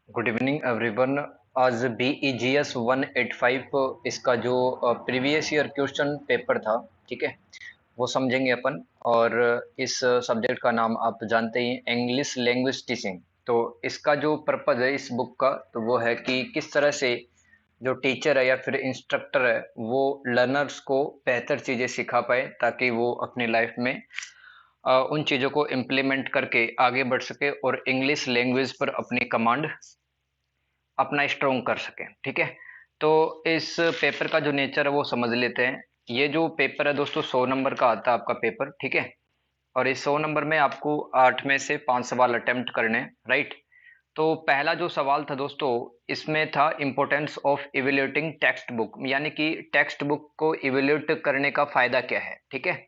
Good evening everyone. आज BEGS 185 इसका जो प्रीवियस ईयर क्वेश्चन पेपर था, ठीक है, वो समझेंगे अपन। और इस सब्जेक्ट का नाम आप जानते ही, इंग्लिश लैंग्वेज टीचिंग। तो इसका जो पर्पज है इस बुक का, तो वो है कि किस तरह से जो टीचर है या फिर इंस्ट्रक्टर है वो लर्नर्स को बेहतर चीज़ें सिखा पाए, ताकि वो अपनी लाइफ में उन चीज़ों को इम्प्लीमेंट करके आगे बढ़ सके और इंग्लिश लैंग्वेज पर अपनी कमांड अपना स्ट्रोंग कर सकें। ठीक है, तो इस पेपर का जो नेचर है वो समझ लेते हैं। ये जो पेपर है दोस्तों, 100 नंबर का आता है आपका पेपर, ठीक है। और इस 100 नंबर में आपको 8 में से 5 सवाल अटेम्प्ट करने हैं, राइट। तो पहला जो सवाल था दोस्तों, इसमें था importance of evaluating text book, यानी कि टेक्स्ट बुक को इवेल्युएट करने का फायदा क्या है, ठीक है।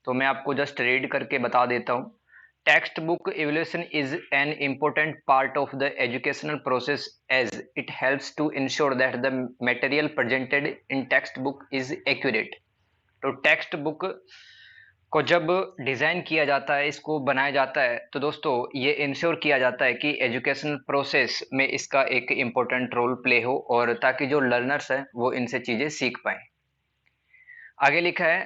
तो मैं आपको जस्ट रीड करके बता देता हूँ। Text book evaluation is an important part of the educational process as it helps to ensure that the material presented in textbook is accurate। तो टेक्स्ट बुक को जब डिजाइन किया जाता है, इसको बनाया जाता है, तो दोस्तों ये इंश्योर किया जाता है कि एजुकेशन प्रोसेस में इसका एक इम्पोर्टेंट रोल प्ले हो, और ताकि जो लर्नर्स हैं वो इनसे चीजें सीख पाएं। आगे लिखा है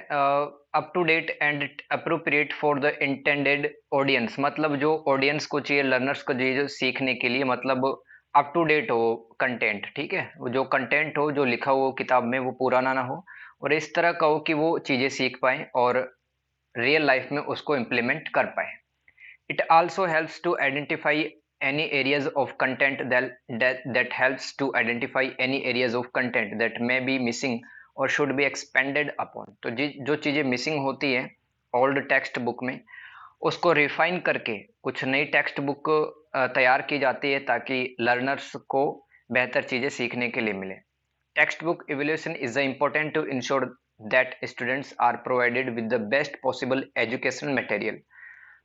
up to date and appropriate for the intended audience, मतलब जो ऑडियंस को चाहिए, लर्नर्स को चाहिए सीखने के लिए, मतलब अप टू डेट हो कंटेंट, ठीक है। वो जो कंटेंट हो, जो लिखा हो किताब में, वो पुराना ना हो, और इस तरह का हो कि वो चीजें सीख पाएं और रियल लाइफ में उसको इम्प्लीमेंट कर पाए। It also helps to identify any areas of content that helps to identify any areas of content that may be missing or should be expanded upon। तो जो चीजें मिसिंग होती हैं ओल्ड टेक्स्ट बुक में, उसको refine करके कुछ नई टेक्स्ट बुक तैयार की जाती है, ताकि लर्नर्स को बेहतर चीजें सीखने के लिए मिले। Text book evaluation is important to ensure that students are provided with the best possible educational material।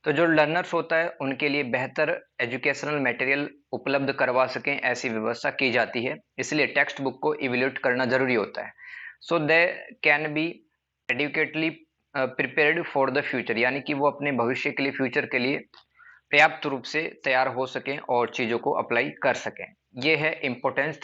तो जो लर्नर्स होता है उनके लिए बेहतर एजुकेशनल मटेरियल उपलब्ध करवा सकें, ऐसी व्यवस्था की जाती है, इसलिए टेक्स्ट बुक को इवेल्यूएट करना जरूरी होता है। So they can be adequately prepared for the future, यानी कि वो अपने भविष्य के लिए, फ्यूचर के लिए पर्याप्त रूप से तैयार हो सकें और चीज़ों को अप्लाई कर सकें। ये है इम्पोर्टेंस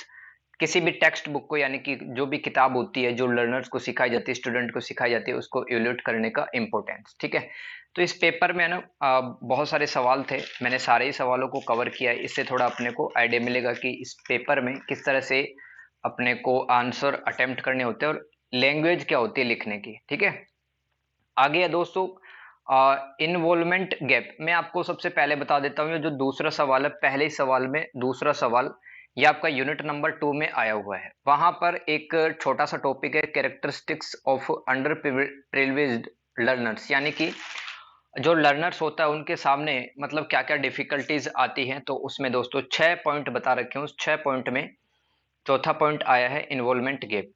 किसी भी टेक्स्ट बुक को, यानी कि जो भी किताब होती है जो लर्नर्स को सिखाई जाती है, स्टूडेंट को सिखाई जाती है, उसको इवैल्यूएट करने का इम्पोर्टेंस, ठीक है। तो इस पेपर में ना बहुत सारे सवाल थे, मैंने सारे ही सवालों को कवर किया है। इससे थोड़ा अपने को आइडिया मिलेगा कि इस पेपर में किस तरह से अपने को आंसर अटेम्प्ट करने होते हैं और लैंग्वेज क्या होती है लिखने की, ठीक है। आगे है दोस्तों इन्वॉल्वमेंट गैप। मैं आपको सबसे पहले बता देता हूँ, ये जो दूसरा सवाल है, पहले ही सवाल में दूसरा सवाल, ये आपका यूनिट नंबर 2 में आया हुआ है। वहां पर एक छोटा सा टॉपिक है, characteristics of under privileged learners, यानी कि जो लर्नर्स होता है उनके सामने मतलब क्या क्या डिफिकल्टीज आती हैं। तो उसमें दोस्तों 6 पॉइंट बता रखे हैं। उस 6 पॉइंट में चौथा पॉइंट आया है इन्वॉल्वमेंट गैप।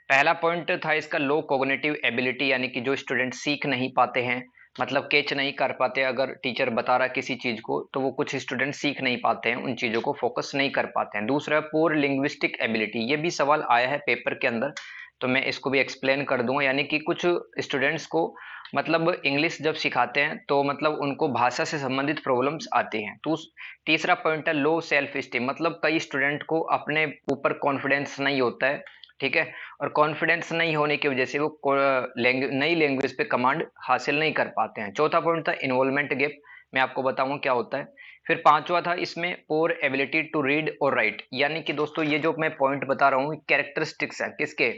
पहला पॉइंट था इसका लो कॉग्निटिव एबिलिटी, यानी कि जो स्टूडेंट सीख नहीं पाते हैं, मतलब कैच नहीं कर पाते। अगर टीचर बता रहा किसी चीज को, तो वो कुछ स्टूडेंट सीख नहीं पाते हैं, उन चीजों को फोकस नहीं कर पाते हैं। दूसरा पुअर लिंग्विस्टिक एबिलिटी, ये भी सवाल आया है पेपर के अंदर, तो मैं इसको भी एक्सप्लेन कर दूंगा। यानी कि कुछ स्टूडेंट्स को मतलब इंग्लिश जब सिखाते हैं तो मतलब उनको भाषा से संबंधित प्रॉब्लम्स आती हैं। तो तीसरा पॉइंट है लो सेल्फ स्टीम, मतलब कई स्टूडेंट को अपने ऊपर कॉन्फिडेंस नहीं होता है, ठीक है। और कॉन्फिडेंस नहीं होने की वजह से वो नई लैंग्वेज पे कमांड हासिल नहीं कर पाते हैं। चौथा पॉइंट था इन्वॉल्वमेंट गैप, मैं आपको बताऊंगा क्या होता है। फिर पांचवा था इसमें पोर एबिलिटी टू रीड और राइट, यानी कि दोस्तों ये जो मैं पॉइंट बता रहा हूँ कैरेक्टरिस्टिक्स है किसके,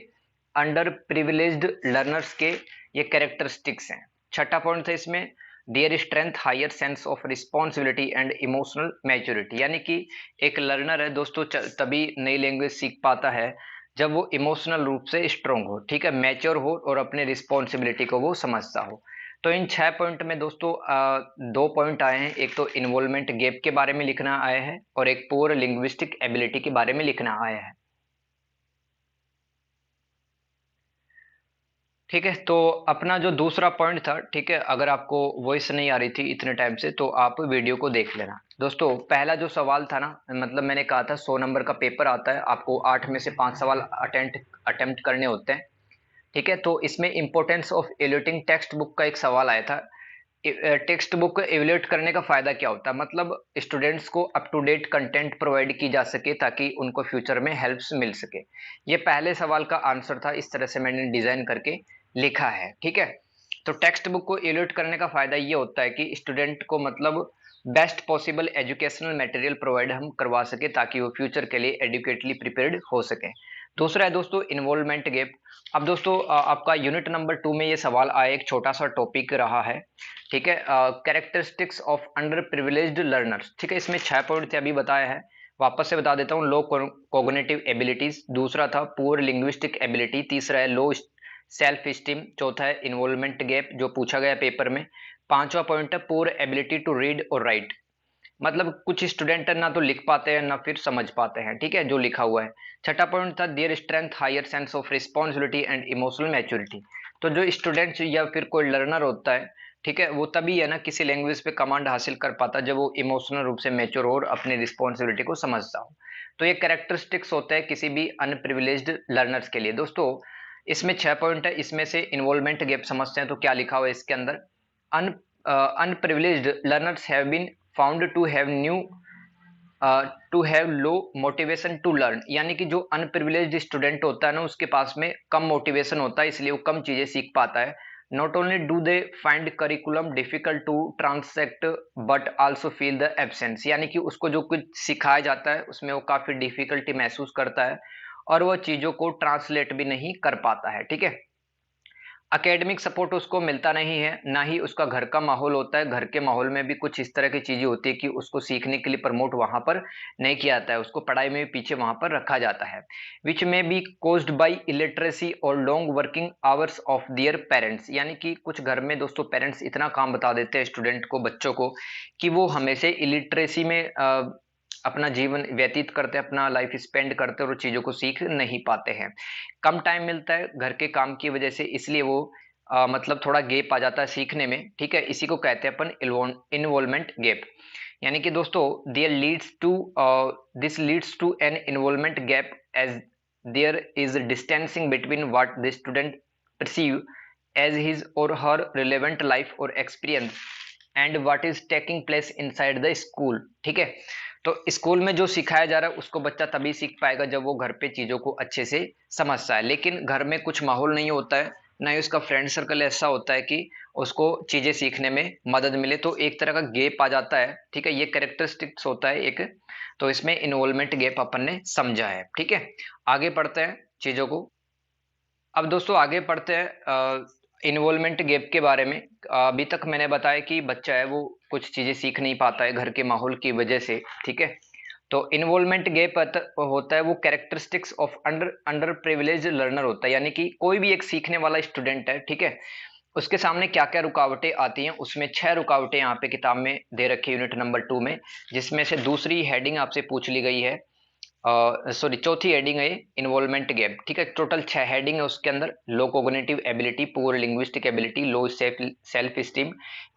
अंडर प्रिविलेज्ड लर्नर्स के, ये कैरेक्टरिस्टिक्स हैं। छठा पॉइंट था इसमें their strength higher sense of responsibility and emotional maturity, यानी कि एक लर्नर है दोस्तों तभी नई लैंग्वेज सीख पाता है जब वो इमोशनल रूप से स्ट्रोंग हो, ठीक है, मैच्योर हो और अपने रिस्पॉन्सिबिलिटी को वो समझता हो। तो इन 6 पॉइंट में दोस्तों 2 पॉइंट आए हैं। एक तो इन्वॉल्वमेंट गैप के बारे में लिखना आया है, और एक पुअर लिंग्विस्टिक एबिलिटी के बारे में लिखना आया है, ठीक है। तो अपना जो दूसरा पॉइंट था, ठीक है, अगर आपको वॉइस नहीं आ रही थी इतने टाइम से तो आप वीडियो को देख लेना। दोस्तों पहला जो सवाल था ना, मतलब मैंने कहा था 100 नंबर का पेपर आता है, आपको 8 में से 5 सवाल अटेम्प्ट करने होते हैं, ठीक है। तो इसमें इंपॉर्टेंस ऑफ एलुटिंग टेक्स्ट बुक का एक सवाल आया था। टेक्स्ट बुक एवेल्यूएट करने का फायदा क्या होता है, मतलब स्टूडेंट्स को up to date content provide की जा सके ताकि उनको फ्यूचर में हेल्प्स मिल सके। ये पहले सवाल का आंसर था, इस तरह से मैंने डिजाइन करके लिखा है, ठीक है। तो टेक्स्ट बुक को एवेल्यूएट करने का फायदा ये होता है कि स्टूडेंट को मतलब best possible educational material provide हम करवा सके ताकि वो फ्यूचर के लिए एडुकेटली प्रिपेयर्ड हो सके। दूसरा है दोस्तों इन्वॉल्वमेंट गैप। अब दोस्तों आपका यूनिट नंबर 2 में ये सवाल आया, एक छोटा सा टॉपिक रहा है, ठीक है, characteristics of under privileged learners, ठीक है। इसमें 6 पॉइंट थे, अभी बताया है, वापस से बता देता हूँ। लो कॉग्निटिव एबिलिटीज, दूसरा था पुअर लिंग्विस्टिक एबिलिटी, तीसरा है लो सेल्फ स्टीम, चौथा है इन्वॉल्वमेंट गैप जो पूछा गया पेपर में, पांचवा पॉइंट है पुअर एबिलिटी टू रीड और राइट, मतलब कुछ स्टूडेंट ना तो लिख पाते हैं ना फिर समझ पाते हैं, ठीक है, जो लिखा हुआ है। छठा पॉइंट था their strength higher sense of responsibility and emotional maturity, तो जो स्टूडेंट या फिर कोई लर्नर होता है, ठीक है, वो तभी है ना किसी लैंग्वेज पे कमांड हासिल कर पाता जब वो इमोशनल रूप से मैच्योर हो और अपनी रिस्पॉन्सिबिलिटी को समझता हो। तो ये कैरेक्टरिस्टिक्स होते हैं किसी भी अनप्रिविलेज्ड लर्नर्स के लिए। दोस्तों इसमें 6 पॉइंट है, इसमें से इन्वॉल्वमेंट गैप समझते हैं, तो क्या लिखा हुआ है इसके अंदर, un underprivileged learners have been found to have low motivation to learn, यानी कि जो अनप्रिविलेज्ड स्टूडेंट होता है ना उसके पास में कम मोटिवेशन होता है, इसलिए वो कम चीजें सीख पाता है। Not only do they find curriculum difficult to transact but also feel the absence, यानी कि उसको जो कुछ सिखाया जाता है उसमें वो काफी डिफिकल्टी महसूस करता है और वह चीजों को ट्रांसलेट भी नहीं कर पाता है, ठीक है। एकेडमिक सपोर्ट उसको मिलता नहीं है, ना ही उसका घर का माहौल होता है, घर के माहौल में भी कुछ इस तरह की चीजें होती है कि उसको सीखने के लिए प्रमोट वहां पर नहीं किया जाता है, उसको पढ़ाई में भी पीछे वहां पर रखा जाता है। विच में बी कोज्ड बाई इलिटरेसी और long working hours of their parents, यानी कि कुछ घर में दोस्तों पेरेंट्स इतना काम बता देते हैं स्टूडेंट को, बच्चों को, कि वो हमेशा इलिटरेसी में अपना जीवन व्यतीत करते, अपना लाइफ स्पेंड करते और चीजों को सीख नहीं पाते हैं। कम टाइम मिलता है घर के काम की वजह से, इसलिए वो मतलब थोड़ा गैप आ जाता है सीखने में, ठीक है। इसी को कहते हैं अपन इन्वॉल्वमेंट गैप। यानी कि दोस्तों this leads to an involvement gap as there is distancing between what the student perceive as his और हर रिलेवेंट लाइफ और experience and what is taking place inside the school, ठीक है। तो school में जो सिखाया जा रहा है उसको बच्चा तभी सीख पाएगा जब वो घर पे चीजों को अच्छे से समझता है, लेकिन घर में कुछ माहौल नहीं होता है, ना ही उसका फ्रेंड सर्कल ऐसा होता है कि उसको चीजें सीखने में मदद मिले, तो एक तरह का गैप आ जाता है, ठीक है। ये कैरेक्टरिस्टिक्स होता है एक, तो इसमें इन्वॉल्वमेंट गैप अपन ने समझा है, ठीक है। आगे पढ़ते हैं चीजों को। अब दोस्तों आगे पढ़ते हैं इन्वॉल्वमेंट गैप के बारे में। अभी तक मैंने बताया कि बच्चा है वो कुछ चीजें सीख नहीं पाता है घर के माहौल की वजह से, ठीक है। तो इन्वॉल्वमेंट गैप होता है वो characteristics of under under privilege learner होता है, यानी कि कोई भी एक सीखने वाला स्टूडेंट है, ठीक है, उसके सामने क्या क्या रुकावटें आती हैं, उसमें 6 रुकावटें यहाँ पे किताब में दे रखी है यूनिट नंबर 2 में, जिसमें से दूसरी हेडिंग आपसे पूछ ली गई है, सॉरी चौथी हेडिंग है इन्वॉल्वमेंट गैप, ठीक है। टोटल 6 हेडिंग है उसके अंदर, low cognitive ability, poor linguistic ability, low self esteem,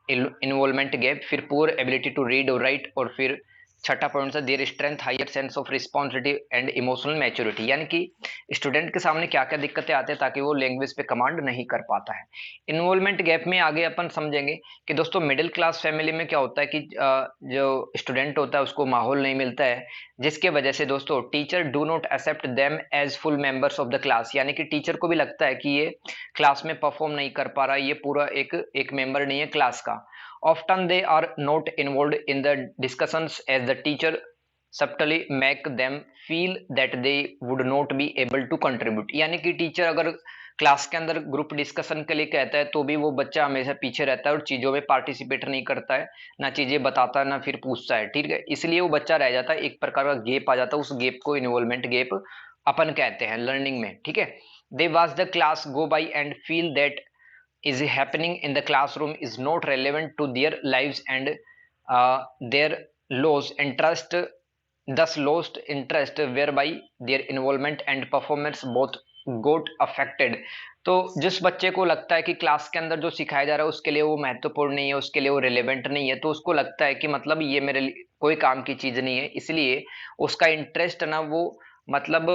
involvement gap, फिर पुअर एबिलिटी टू रीड और राइट, और फिर छठा पॉइंट था their strength higher sense of responsibility and emotional maturity, यानी कि स्टूडेंट के सामने क्या क्या दिक्कतें आती है ताकि वो लैंग्वेज पे कमांड नहीं कर पाता है। इन्वॉल्वमेंट गैप में आगे अपन समझेंगे कि दोस्तों मिडिल क्लास फैमिली में क्या होता है कि जो स्टूडेंट होता है उसको माहौल नहीं मिलता है, जिसके वजह से दोस्तों teacher do not accept them as full members of the class, यानी कि टीचर को भी लगता है कि ये क्लास में परफॉर्म नहीं कर पा रहा, ये पूरा एक मेंबर नहीं है क्लास का। Often they are not involve in the discussions as the teacher subtly make them feel that they would not be able to contribute, यानी कि टीचर अगर क्लास के अंदर ग्रुप डिस्कशन के लिए कहता है तो भी वो बच्चा हमेशा पीछे रहता है और चीजों में पार्टिसिपेट नहीं करता है, ना चीजें बताता है ना फिर पूछता है, ठीक है। इसलिए वो बच्चा रह जाता है, एक प्रकार का गैप आ जाता है, उस गैप को इन्वॉल्वमेंट गैप अपन कहते हैं लर्निंग में, ठीक है। They watch the class go by and feel that is happening in the classroom is not relevant to their lives and their lost interest, thus lost interest whereby their involvement and performance both got affected। तो जिस बच्चे को लगता है कि class के अंदर जो सिखाया जा रहा है उसके लिए वो महत्वपूर्ण नहीं है, उसके लिए वो रिलेवेंट नहीं है, तो उसको लगता है कि मतलब ये मेरे लिए कोई काम की चीज नहीं है, इसलिए उसका इंटरेस्ट ना वो मतलब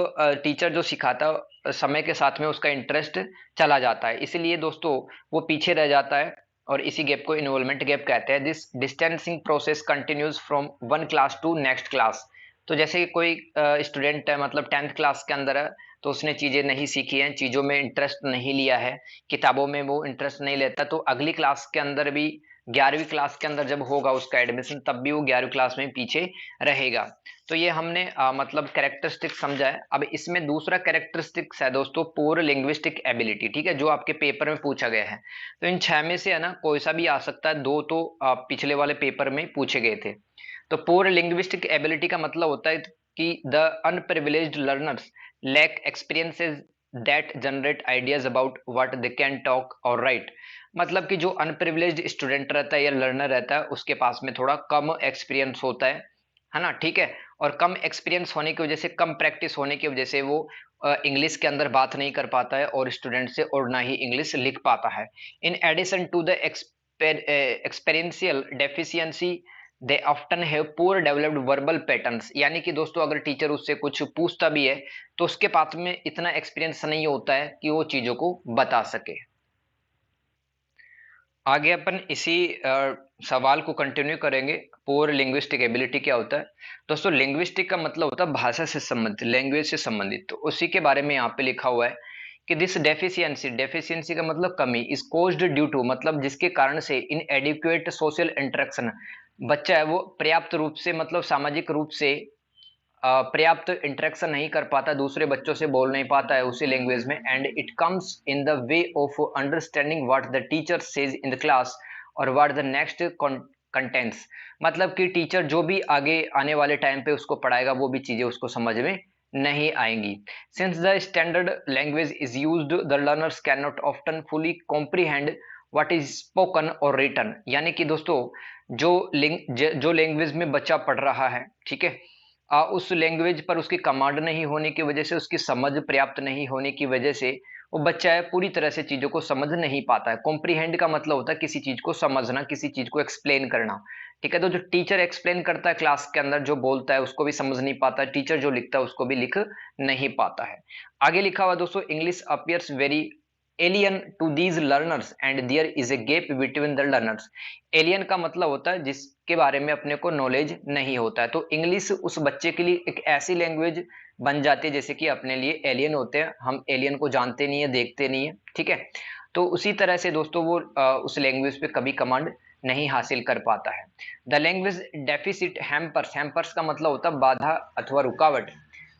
टीचर जो सिखाता है समय के साथ में उसका इंटरेस्ट चला जाता है, इसलिए दोस्तों वो पीछे रह जाता है और इसी गैप को इन्वॉल्वमेंट गैप कहते हैं। This distancing process continues from one class to next class. तो जैसे कोई स्टूडेंट है, मतलब 10th क्लास के अंदर है, तो उसने चीजें नहीं सीखी हैं, चीजों में इंटरेस्ट नहीं लिया है, किताबों में वो इंटरेस्ट नहीं लेता, तो अगली क्लास के अंदर भी 11वीं क्लास के अंदर जब होगा उसका एडमिशन, तब भी वो 11वीं क्लास में पीछे रहेगा। तो ये हमने मतलब कैरेक्टरिस्टिक समझा है। अब इसमें दूसरा कैरेक्टरिस्टिक्स है दोस्तों, पुअर लिंग्विस्टिक एबिलिटी, ठीक है, जो आपके पेपर में पूछा गया है। तो इन 6 में से है ना कोई सा भी आ सकता है, दो तो पिछले वाले पेपर में पूछे गए थे। तो पुअर लिंग्विस्टिक एबिलिटी का मतलब होता है कि the unprivileged learners lack experiences that generate ideas about what they can talk और राइट। मतलब कि जो अनप्रिविलेज्ड स्टूडेंट रहता है या लर्नर रहता है, उसके पास में थोड़ा कम एक्सपीरियंस होता है ना, ठीक है। और कम एक्सपीरियंस होने की वजह से, कम प्रैक्टिस होने की वजह से वो इंग्लिश के अंदर बात नहीं कर पाता है और स्टूडेंट से, और ना ही इंग्लिश लिख पाता है। In addition to the experiential deficiency, they often have poor developed verbal patterns. यानी कि दोस्तों अगर टीचर उससे कुछ पूछता भी है, तो उसके पास में इतना एक्सपीरियंस नहीं होता है कि वो चीजों को बता सके। आगे अपन इसी सवाल को कंटिन्यू करेंगे। पुअर लिंग्विस्टिक एबिलिटी क्या होता है दोस्तों? लिंग्विस्टिक का मतलब होता है भाषा से संबंधित, लैंग्वेज से संबंधित। तो उसी के बारे में यहाँ पे लिखा हुआ है कि दिस डेफिशिएंसी, डेफिशिएंसी का मतलब कमी, इज कोज्ड ड्यू टू, मतलब जिसके कारण से इन एडिक्वेट सोशल इंटरेक्शन, बच्चा है वो पर्याप्त रूप से, मतलब सामाजिक रूप से पर्याप्त इंटरेक्शन नहीं कर पाता, दूसरे बच्चों से बोल नहीं पाता है उसी लैंग्वेज में। And it comes in the way of understanding what the teacher says in the class और व्हाट द नेक्स्ट कंटेंट्स। मतलब कि टीचर जो भी आगे आने वाले टाइम पे उसको पढ़ाएगा, वो भी चीजें उसको समझ में नहीं आएंगी। Since the standard language is used, the learners can not often fully comprehend what is spoken और रिटन। यानी कि दोस्तों जो लैंग्वेज में बच्चा पढ़ रहा है, ठीक है, उस लैंग्वेज पर उसकी कमांड नहीं होने की वजह से, उसकी समझ पर्याप्त नहीं होने की वजह से, वो बच्चा है पूरी तरह से चीजों को समझ नहीं पाता है। कॉम्प्रीहेंड का मतलब होता है किसी चीज को समझना, किसी चीज को एक्सप्लेन करना, ठीक है। तो जो टीचर एक्सप्लेन करता है क्लास के अंदर, जो बोलता है उसको भी समझ नहीं पाता है, टीचर जो लिखता है उसको भी लिख नहीं पाता है। आगे लिखा हुआ दोस्तों, English appears very alien to these learners and there is a gap between the learners. Alien का मतलब होता है जिसके बारे में अपने को नॉलेज नहीं होता है। तो इंग्लिश उस बच्चे के लिए एक ऐसी लैंग्वेज बन जाती है जैसे कि अपने लिए एलियन होते हैं, हम एलियन को जानते नहीं है, देखते नहीं है, ठीक है। तो उसी तरह से दोस्तों वो उस लैंग्वेज पे कभी कमांड नहीं हासिल कर पाता है। The language deficit hampers, hampers का मतलब होता है बाधा अथवा रुकावट।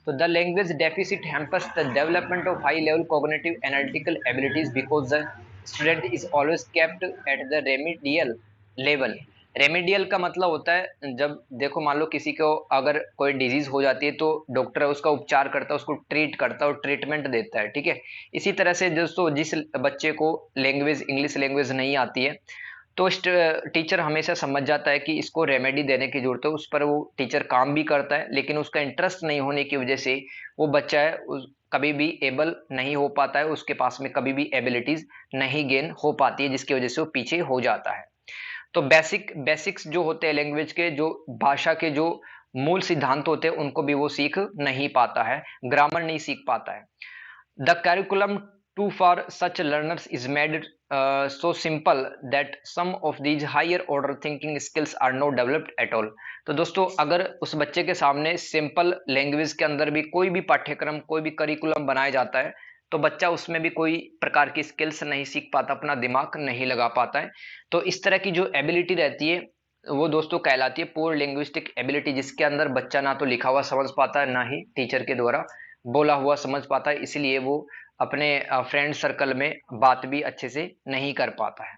तो the language deficit hampers the development of high level cognitive analytical abilities because the student is always kept at the remedial level। Remedial का मतलब होता है, जब देखो मान लो किसी को अगर कोई डिजीज हो जाती है, तो डॉक्टर है उसका उपचार करता है, उसको ट्रीट करता है और ट्रीटमेंट देता है, ठीक है। इसी तरह से दोस्तों जिस बच्चे को लैंग्वेज, इंग्लिश लैंग्वेज नहीं आती है, तो टीचर हमेशा समझ जाता है कि इसको रेमेडी देने की जरूरत है, उस पर वो टीचर काम भी करता है, लेकिन उसका इंटरेस्ट नहीं होने की वजह से वो बच्चा है कभी भी एबल नहीं हो पाता है, उसके पास में कभी भी एबिलिटीज नहीं गेन हो पाती है, जिसकी वजह से वो पीछे हो जाता है। तो बेसिक्स जो होते हैं लैंग्वेज के, जो भाषा के जो मूल सिद्धांत होते हैं, उनको भी वो सीख नहीं पाता है, ग्रामर नहीं सीख पाता है। The curriculum too for such learners is made so simple that some of these higher order thinking skills are not developed at all। तो दोस्तों अगर उस बच्चे के सामने सिंपल लैंग्वेज के अंदर भी कोई भी पाठ्यक्रम, कोई भी करिकुलम बनाया जाता है, तो बच्चा उसमें भी कोई प्रकार की स्किल्स नहीं सीख पाता, अपना दिमाग नहीं लगा पाता है। तो इस तरह की जो एबिलिटी रहती है, वो दोस्तों कहलाती है पुअर लिंग्विस्टिक एबिलिटी, जिसके अंदर बच्चा ना तो लिखा हुआ समझ पाता है, ना ही टीचर के द्वारा बोला हुआ समझ पाता है, इसलिए वो अपने फ्रेंड सर्कल में बात भी अच्छे से नहीं कर पाता है।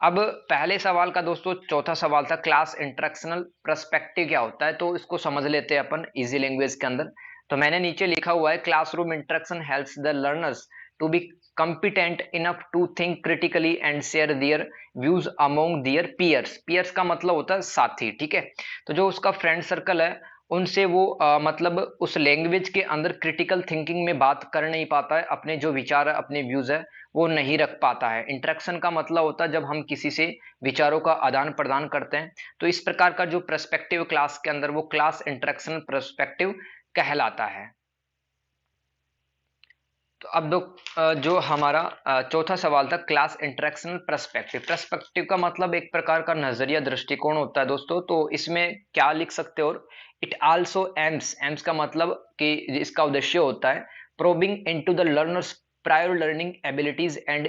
अब पहले सवाल का दोस्तों चौथा सवाल था क्लास इंटरेक्शनल पर्सपेक्टिव क्या होता है, तो इसको समझ लेते हैं अपन इजी लैंग्वेज के अंदर। तो मैंने नीचे लिखा हुआ है, classroom interaction helps the learners to be competent enough to think critically and share their views among their peers। peers का मतलब होता है साथी, ठीक है। तो जो उसका फ्रेंड सर्कल है, उनसे वो मतलब उस लैंग्वेज के अंदर क्रिटिकल थिंकिंग में बात कर नहीं पाता है, अपने जो विचार है, अपने व्यूज है, वो नहीं रख पाता है। इंटरेक्शन का मतलब होता है जब हम किसी से विचारों का आदान प्रदान करते हैं। तो इस प्रकार का जो पर्सपेक्टिव क्लास के अंदर, वो क्लास इंटरेक्शन पर्सपेक्टिव कहलाता है। तो अब दो जो हमारा चौथा सवाल था, क्लास इंटरेक्शनल पर्सपेक्टिव। पर्सपेक्टिव का मतलब एक प्रकार का नजरिया, दृष्टिकोण होता है दोस्तों। तो इसमें क्या लिख सकते हो, इट आल्सो एम्स, एम्स का मतलब कि इसका उद्देश्य होता है probing into the learner's prior learning abilities and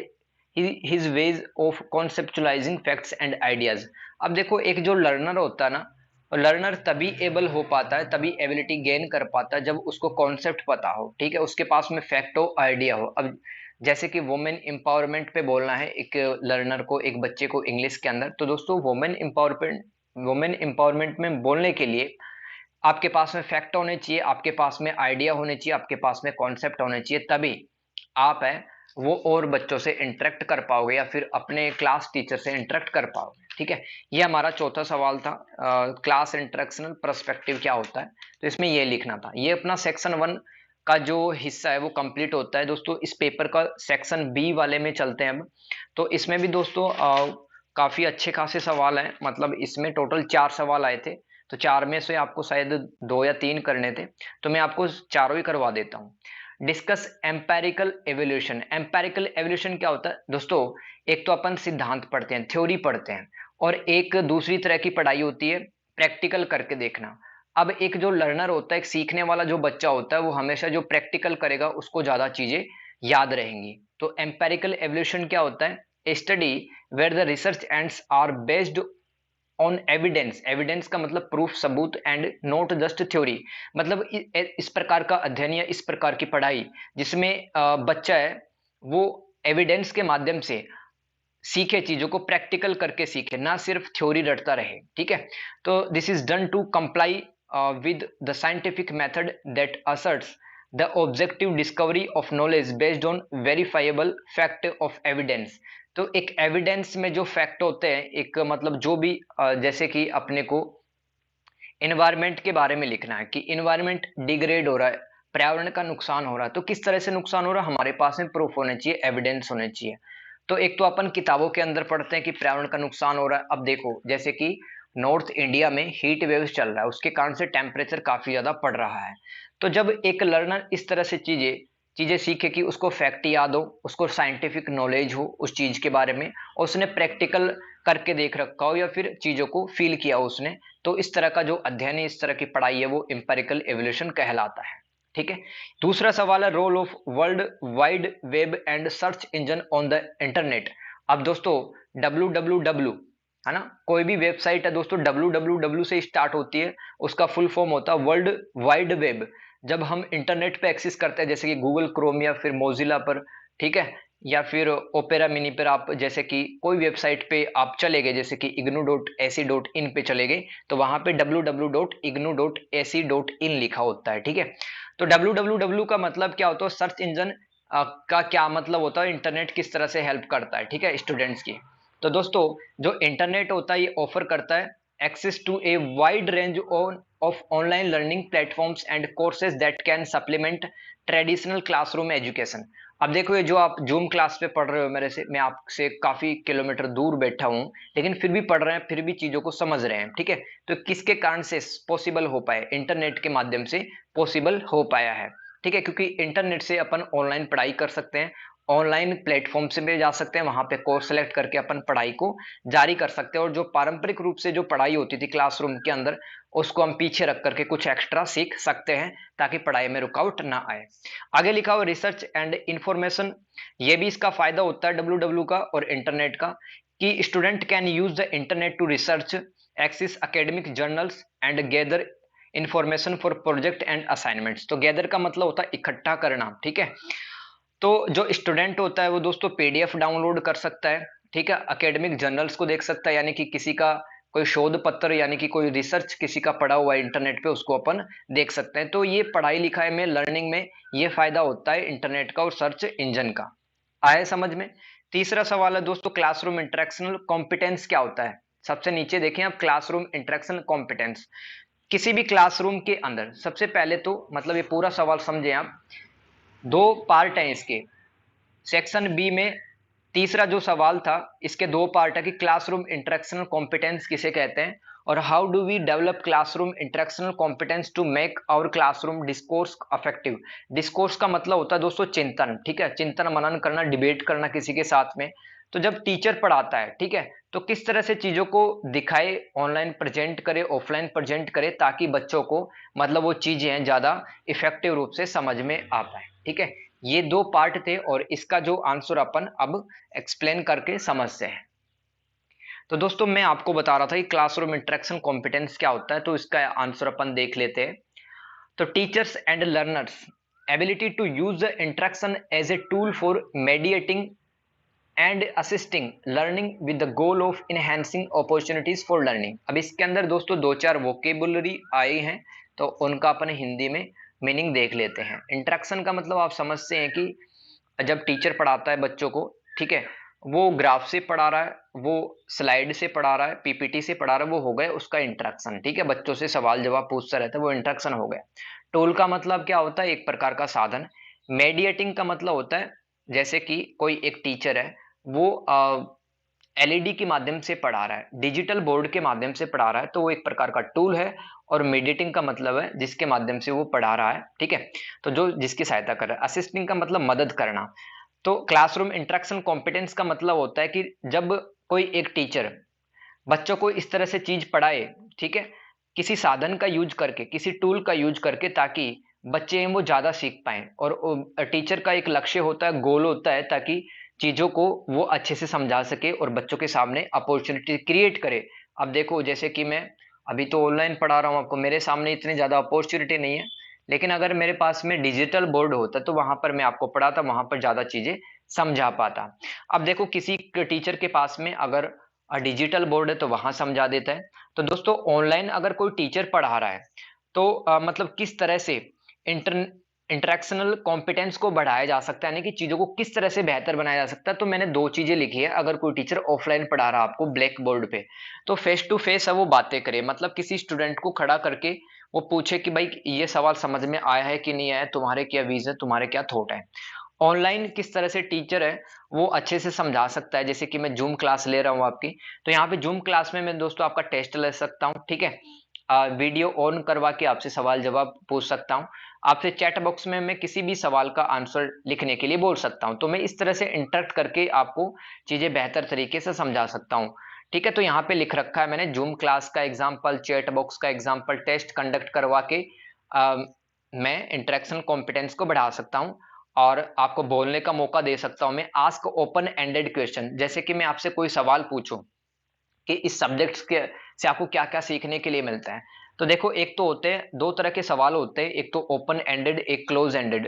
his ways of conceptualising facts and ideas. अब देखो, एक जो लर्नर होता है ना, लर्नर तभी एबल हो पाता है, तभी एबिलिटी गेन कर पाता है जब उसको कॉन्सेप्ट पता हो, ठीक है, उसके पास में फैक्ट हो, आइडिया हो। अब जैसे कि वुमेन एम्पावरमेंट पे बोलना है एक लर्नर को, एक बच्चे को इंग्लिश के अंदर, तो दोस्तों वुमेन एम्पावरमेंट में बोलने के लिए आपके पास में फैक्ट होने चाहिए, आपके पास में आइडिया होने चाहिए, आपके पास में कॉन्सेप्ट होने चाहिए, तभी आप है वो और बच्चों से इंटरेक्ट कर पाओगे या फिर अपने क्लास टीचर से इंटरेक्ट कर पाओगे, ठीक है। ये हमारा चौथा सवाल था, क्लास इंटरेक्शनल पर्सपेक्टिव क्या होता है। तो इसमें ये लिखना था। ये अपना सेक्शन 1 का जो हिस्सा है वो कंप्लीट होता है दोस्तों। इस पेपर का सेक्शन बी वाले में चलते हैं अब। तो इसमें भी दोस्तों काफी अच्छे खासे सवाल हैं, मतलब इसमें टोटल 4 सवाल आए थे। तो 4 में से आपको शायद 2 या 3 करने थे, तो मैं आपको चारों ही करवा देता हूँ। Discuss empirical evolution. Empirical evolution क्या होता है दोस्तों, एक तो अपन सिद्धांत पढ़ते हैं, थ्योरी पढ़ते हैं, और एक दूसरी तरह की पढ़ाई होती है प्रैक्टिकल करके देखना। अब एक जो लर्नर होता है, एक सीखने वाला जो बच्चा होता है, वो हमेशा जो प्रैक्टिकल करेगा उसको ज्यादा चीजें याद रहेंगी। तो एम्पेरिकल एवोल्यूशन क्या होता है, a study where the research ends are based on evidence. Evidence का मतलब प्रूफ, सबूत, एंड नॉट जस्ट थ्योरी। मतलब इस प्रकार का अध्ययन या इस प्रकार की पढ़ाई जिसमें बच्चा है वो एविडेंस के माध्यम से सीखे, चीजों को प्रैक्टिकल करके सीखे, ना सिर्फ थ्योरी रटता रहे, ठीक है। तो this is done to comply with the scientific method that asserts the objective discovery of knowledge based on verifiable fact of evidence. तो एक एविडेंस में जो फैक्ट होते हैं, एक मतलब जो भी जैसे कि अपने को इन्वायरमेंट के बारे में लिखना है कि इन्वायरमेंट डिग्रेड हो रहा है, पर्यावरण का नुकसान हो रहा है, तो किस तरह से नुकसान हो रहा है, हमारे पास में प्रूफ होने चाहिए, एविडेंस होने चाहिए। तो एक तो अपन किताबों के अंदर पढ़ते हैं कि पर्यावरण का नुकसान हो रहा है। अब देखो, जैसे कि नॉर्थ इंडिया में हीट वेव्स चल रहा है, उसके कारण से टेम्परेचर काफी ज्यादा बढ़ रहा है। तो जब एक लर्नर इस तरह से चीजें चीजें सीखे कि उसको फैक्ट याद हो, उसको साइंटिफिक नॉलेज हो उस चीज के बारे में, और उसने प्रैक्टिकल करके देख रखा हो या फिर चीजों को फील किया हो उसने, तो इस तरह का जो अध्ययन है, इस तरह की पढ़ाई है, वो एम्पिरिकल एवोल्यूशन कहलाता है, ठीक है। दूसरा सवाल है role of world wide web and search engine on the internet. अब दोस्तों www है ना, कोई भी वेबसाइट है दोस्तों www से स्टार्ट होती है, उसका फुल फॉर्म होता है वर्ल्ड वाइड वेब। जब हम इंटरनेट पे एक्सेस करते हैं, जैसे कि गूगल क्रोम या फिर मोजिला पर, ठीक है, या फिर ओपेरा मिनी पर, आप जैसे कि कोई वेबसाइट पे आप चले गए, जैसे कि ignu.ac.in पे चले गए, तो वहां पे www.ignu.ac.in लिखा होता है, ठीक है। तो www का मतलब क्या होता है, सर्च इंजन का क्या मतलब होता है, इंटरनेट किस तरह से हेल्प करता है, ठीक है, स्टूडेंट्स की। तो दोस्तों जो इंटरनेट होता है ये ऑफर करता है access to a wide range of online learning platforms and courses that can supplement traditional classroom education. अब देखो, ये जो आप जूम क्लास पे पढ़ रहे हो मेरे से, मैं आपसे काफी किलोमीटर दूर बैठा हूँ, लेकिन फिर भी पढ़ रहे हैं, फिर भी चीजों को समझ रहे हैं, ठीक है। तो किसके कारण से पॉसिबल हो पाए, इंटरनेट के माध्यम से पॉसिबल हो पाया है, ठीक है, क्योंकि इंटरनेट से अपन ऑनलाइन पढ़ाई कर सकते हैं, ऑनलाइन प्लेटफॉर्म से भी जा सकते हैं, वहां पे कोर्स सेलेक्ट करके अपन पढ़ाई को जारी कर सकते हैं, और जो पारंपरिक रूप से जो पढ़ाई होती थी क्लासरूम के अंदर, उसको हम पीछे रख करके कुछ एक्स्ट्रा सीख सकते हैं, ताकि पढ़ाई में रुकावट ना आए। आगे लिखा हुआ रिसर्च एंड इंफॉर्मेशन, ये भी इसका फायदा होता है www का और इंटरनेट का, कि student can use the internet to research, access academic journals and gather information for project and assignments. तो गैदर का मतलब होता है इकट्ठा करना, ठीक है। तो जो स्टूडेंट होता है वो दोस्तों पीडीएफ डाउनलोड कर सकता है, ठीक है, एकेडमिक जर्नल्स को देख सकता है, यानी कि किसी का कोई शोध पत्र, यानी कि कोई रिसर्च किसी का पढ़ा हुआ है इंटरनेट पे, उसको अपन देख सकते हैं। तो ये पढ़ाई लिखाई में, लर्निंग में ये फायदा होता है इंटरनेट का और सर्च इंजन का। आए समझ में। तीसरा सवाल है दोस्तों, क्लासरूम इंटरेक्शनल कॉम्पिटेंस क्या होता है। सबसे नीचे देखें आप, क्लासरूम इंटरेक्शन कॉम्पिटेंस। किसी भी क्लासरूम के अंदर सबसे पहले तो मतलब ये पूरा सवाल समझें आप, दो पार्ट हैं इसके। सेक्शन बी में तीसरा जो सवाल था, इसके दो पार्ट है कि क्लासरूम इंटरेक्शनल कॉम्पिटेंस किसे कहते हैं, और how do we develop classroom interactional competence to make our classroom discourse affective. Discourse का मतलब होता है दोस्तों चिंतन, ठीक है, चिंतन मनन करना, डिबेट करना किसी के साथ में। तो जब टीचर पढ़ाता है, ठीक है, तो किस तरह से चीजों को दिखाए, ऑनलाइन प्रेजेंट करे, ऑफलाइन प्रेजेंट करे, ताकि बच्चों को मतलब वो चीजें ज्यादा इफेक्टिव रूप से समझ में आ पाए, ठीक है। ये दो पार्ट थे और इसका जो आंसर अपन अब एक्सप्लेन करके समझते हैं। तो दोस्तों मैं आपको बता रहा था कि क्लासरूम इंटरेक्शन कॉम्पिटेंस क्या होता है, तो इसका आंसर अपन देख लेते हैं। तो teachers and learners ability to use the interaction as a tool for mediating and assisting learning with the goal of enhancing opportunities for learning. अब इसके अंदर दोस्तों दो चार वोकेबुलरी आई हैं, तो उनका अपन हिंदी में मीनिंग देख लेते हैं। इंटरेक्शन का मतलब आप समझते हैं कि जब टीचर पढ़ाता है बच्चों को, ठीक है, वो ग्राफ से पढ़ा रहा है, वो स्लाइड से पढ़ा रहा है, पीपीटी से पढ़ा रहा है, वो हो गया उसका इंटरेक्शन, ठीक है, बच्चों से सवाल जवाब पूछता रहता है, वो इंटरेक्शन हो गया। टूल का मतलब क्या होता है, एक प्रकार का साधन। मेडिएटिंग का मतलब होता है जैसे कि कोई एक टीचर है, वो एलईडी के माध्यम से पढ़ा रहा है, डिजिटल बोर्ड के माध्यम से पढ़ा रहा है, तो वो एक प्रकार का टूल है। और मेडिएटिंग का मतलब है जिसके माध्यम से वो पढ़ा रहा है, ठीक है, तो जो जिसकी सहायता कर रहा है। असिस्टिंग का मतलब मदद करना। तो क्लासरूम इंटरेक्शन कॉम्पिटेंस का मतलब होता है कि जब कोई एक टीचर बच्चों को इस तरह से चीज पढ़ाए, ठीक है, किसी साधन का यूज करके, किसी टूल का यूज करके, ताकि बच्चे हैं वो ज्यादा सीख पाए। और टीचर का एक लक्ष्य होता है, गोल होता है, ताकि चीजों को वो अच्छे से समझा सके और बच्चों के सामने अपॉर्चुनिटी क्रिएट करे। अब देखो जैसे कि मैं अभी तो ऑनलाइन पढ़ा रहा हूँ आपको, मेरे सामने इतनी ज्यादा अपॉर्चुनिटी नहीं है, लेकिन अगर मेरे पास में डिजिटल बोर्ड होता तो वहां पर मैं आपको पढ़ाता, वहां पर ज्यादा चीजें समझा पाता। अब देखो किसी टीचर के पास में अगर डिजिटल बोर्ड है तो वहां समझा देता है। तो दोस्तों ऑनलाइन अगर कोई टीचर पढ़ा रहा है, तो मतलब किस तरह से इंटर इंटरेक्शनल कॉम्पिटेंस को बढ़ाया जा सकता है, यानी कि चीजों को किस तरह से बेहतर बनाया जा सकता है। तो मैंने दो चीजें लिखी है। अगर कोई टीचर ऑफलाइन पढ़ा रहा है आपको ब्लैक बोर्ड पे, तो फेस टू फेस है वो बातें करे, मतलब किसी स्टूडेंट को खड़ा करके वो पूछे कि भाई ये सवाल समझ में आया है कि नहीं आया, तुम्हारे क्या व्यूज है, तुम्हारे क्या थॉट है। ऑनलाइन किस तरह से टीचर है वो अच्छे से समझा सकता है, जैसे कि मैं जूम क्लास ले रहा हूँ आपकी, तो यहाँ पे जूम क्लास में मैं दोस्तों आपका टेस्ट ले सकता हूँ, ठीक है, वीडियो ऑन करवा के आपसे सवाल जवाब पूछ सकता हूँ, आपसे चैट बॉक्स में मैं किसी भी सवाल का आंसर लिखने के लिए बोल सकता हूँ। तो मैं इस तरह से इंटरेक्ट करके आपको चीजें बेहतर तरीके से समझा सकता हूँ, ठीक है। तो यहाँ पे लिख रखा है मैंने जूम क्लास का एग्जाम्पल, चैट बॉक्स का एग्जाम्पल, टेस्ट कंडक्ट करवा के मैं इंटरेक्शन कॉम्पिटेंस को बढ़ा सकता हूँ और आपको बोलने का मौका दे सकता हूं। मैं आस्क ओपन एंडेड क्वेश्चन, जैसे कि मैं आपसे कोई सवाल पूछूं कि इस सब्जेक्ट्स के से आपको क्या क्या सीखने के लिए मिलता है। तो देखो एक तो होते हैं दो तरह के सवाल होते हैं, एक तो ओपन एंडेड, एक क्लोज एंडेड।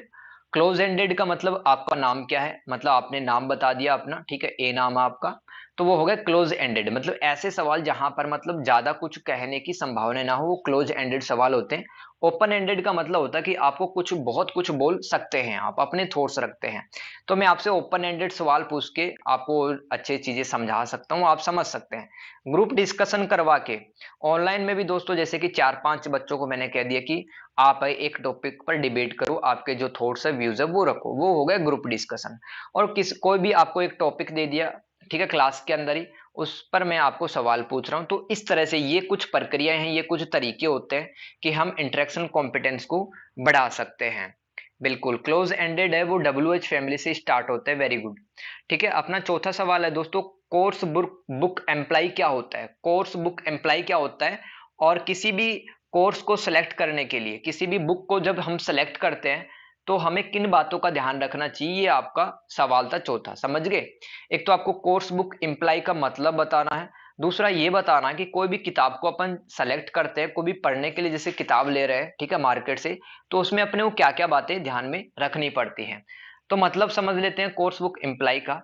क्लोज एंडेड का मतलब आपका नाम क्या है, मतलब आपने नाम बता दिया अपना, ठीक है, ए नाम है आपका, तो वो हो गया क्लोज एंडेड। मतलब ऐसे सवाल जहां पर मतलब ज्यादा कुछ कहने की संभावना ना हो, वो क्लोज एंडेड सवाल होते हैं। ओपन एंडेड का मतलब होता है कि आपको कुछ बहुत कुछ बोल सकते हैं, आप अपने थॉट्स रखते हैं। तो मैं आपसे ओपन एंडेड सवाल पूछ के आपको अच्छी चीजें समझा सकता हूँ, आप समझ सकते हैं। ग्रुप डिस्कशन करवा के ऑनलाइन में भी दोस्तों, जैसे कि चार पांच बच्चों को मैंने कह दिया कि आप एक टॉपिक पर डिबेट करो, आपके जो थॉट्स है व्यूज है वो रखो, वो हो गया ग्रुप डिस्कशन। और किस कोई भी आपको एक टॉपिक दे दिया, ठीक है, क्लास के अंदर ही उस पर मैं आपको सवाल पूछ रहा हूं। तो इस तरह से ये कुछ प्रक्रियाएं हैं, ये कुछ तरीके होते हैं कि हम इंटरेक्शन कॉम्पिटेंस को बढ़ा सकते हैं। बिल्कुल क्लोज एंडेड है वो WH फैमिली से स्टार्ट होता है, वेरी गुड। ठीक है, अपना चौथा सवाल है दोस्तों, कोर्स बुक बुक एम्प्लाई क्या होता है। कोर्स बुक एम्प्लाई क्या होता है, और किसी भी कोर्स को सिलेक्ट करने के लिए, किसी भी बुक को जब हम सेलेक्ट करते हैं तो हमें किन बातों का ध्यान रखना चाहिए, ये आपका सवाल था चौथा, समझ गए। एक तो आपको कोर्स बुक एम्प्लाई का मतलब बताना है, दूसरा ये बताना है कि कोई भी किताब को अपन सेलेक्ट करते हैं, कोई भी पढ़ने के लिए जैसे किताब ले रहे हैं, ठीक है, मार्केट से, तो उसमें अपने को क्या क्या बातें ध्यान में रखनी पड़ती हैं। तो मतलब समझ लेते हैं कोर्स बुक एम्प्लाई का।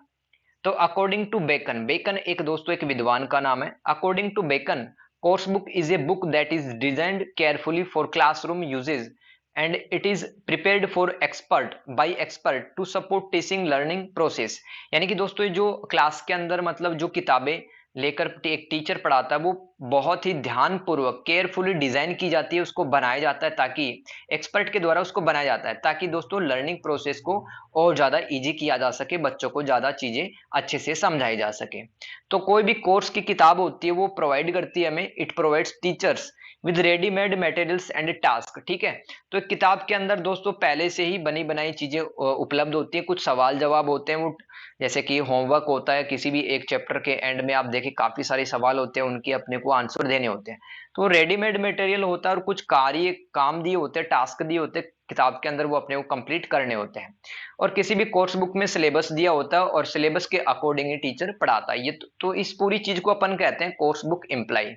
तो अकॉर्डिंग टू बेकन, बेकन एक दोस्तों एक विद्वान का नाम है। According to Bacon, course book is a book that is designed carefully for classroom usages and it is prepared for expert by expert to support teaching learning process. यानी कि दोस्तों ये जो क्लास के अंदर मतलब जो किताबें लेकर एक टीचर पढ़ाता है, वो बहुत ही ध्यानपूर्वक केयरफुली डिजाइन की जाती है, उसको बनाया जाता है ताकि एक्सपर्ट के द्वारा उसको बनाया जाता है ताकि दोस्तों लर्निंग प्रोसेस को और ज्यादा इजी किया जा सके, बच्चों को ज्यादा चीजें अच्छे से समझाई जा सके। तो कोई भी कोर्स की किताब होती है वो प्रोवाइड करती है हमें, it provides teachers with readymade materials and task, ठीक है। तो एक किताब के अंदर दोस्तों पहले से ही बनी बनाई चीजें उपलब्ध होती है, कुछ सवाल जवाब होते हैं, वो जैसे कि होमवर्क होता है, किसी भी एक चैप्टर के एंड में आप देखिए काफी सारे सवाल होते हैं, उनके अपने को आंसर देने होते हैं। तो रेडीमेड मटेरियल होता है और कुछ कार्य काम दिए होते हैं, टास्क दिए होते हैं किताब के अंदर, वो अपने को कंप्लीट करने होते हैं। और किसी भी कोर्स बुक में सिलेबस दिया होता है और सिलेबस के अकॉर्डिंग ही टीचर पढ़ाता है। ये तो इस पूरी चीज को अपन कहते हैं कोर्स बुक इम्प्लाई,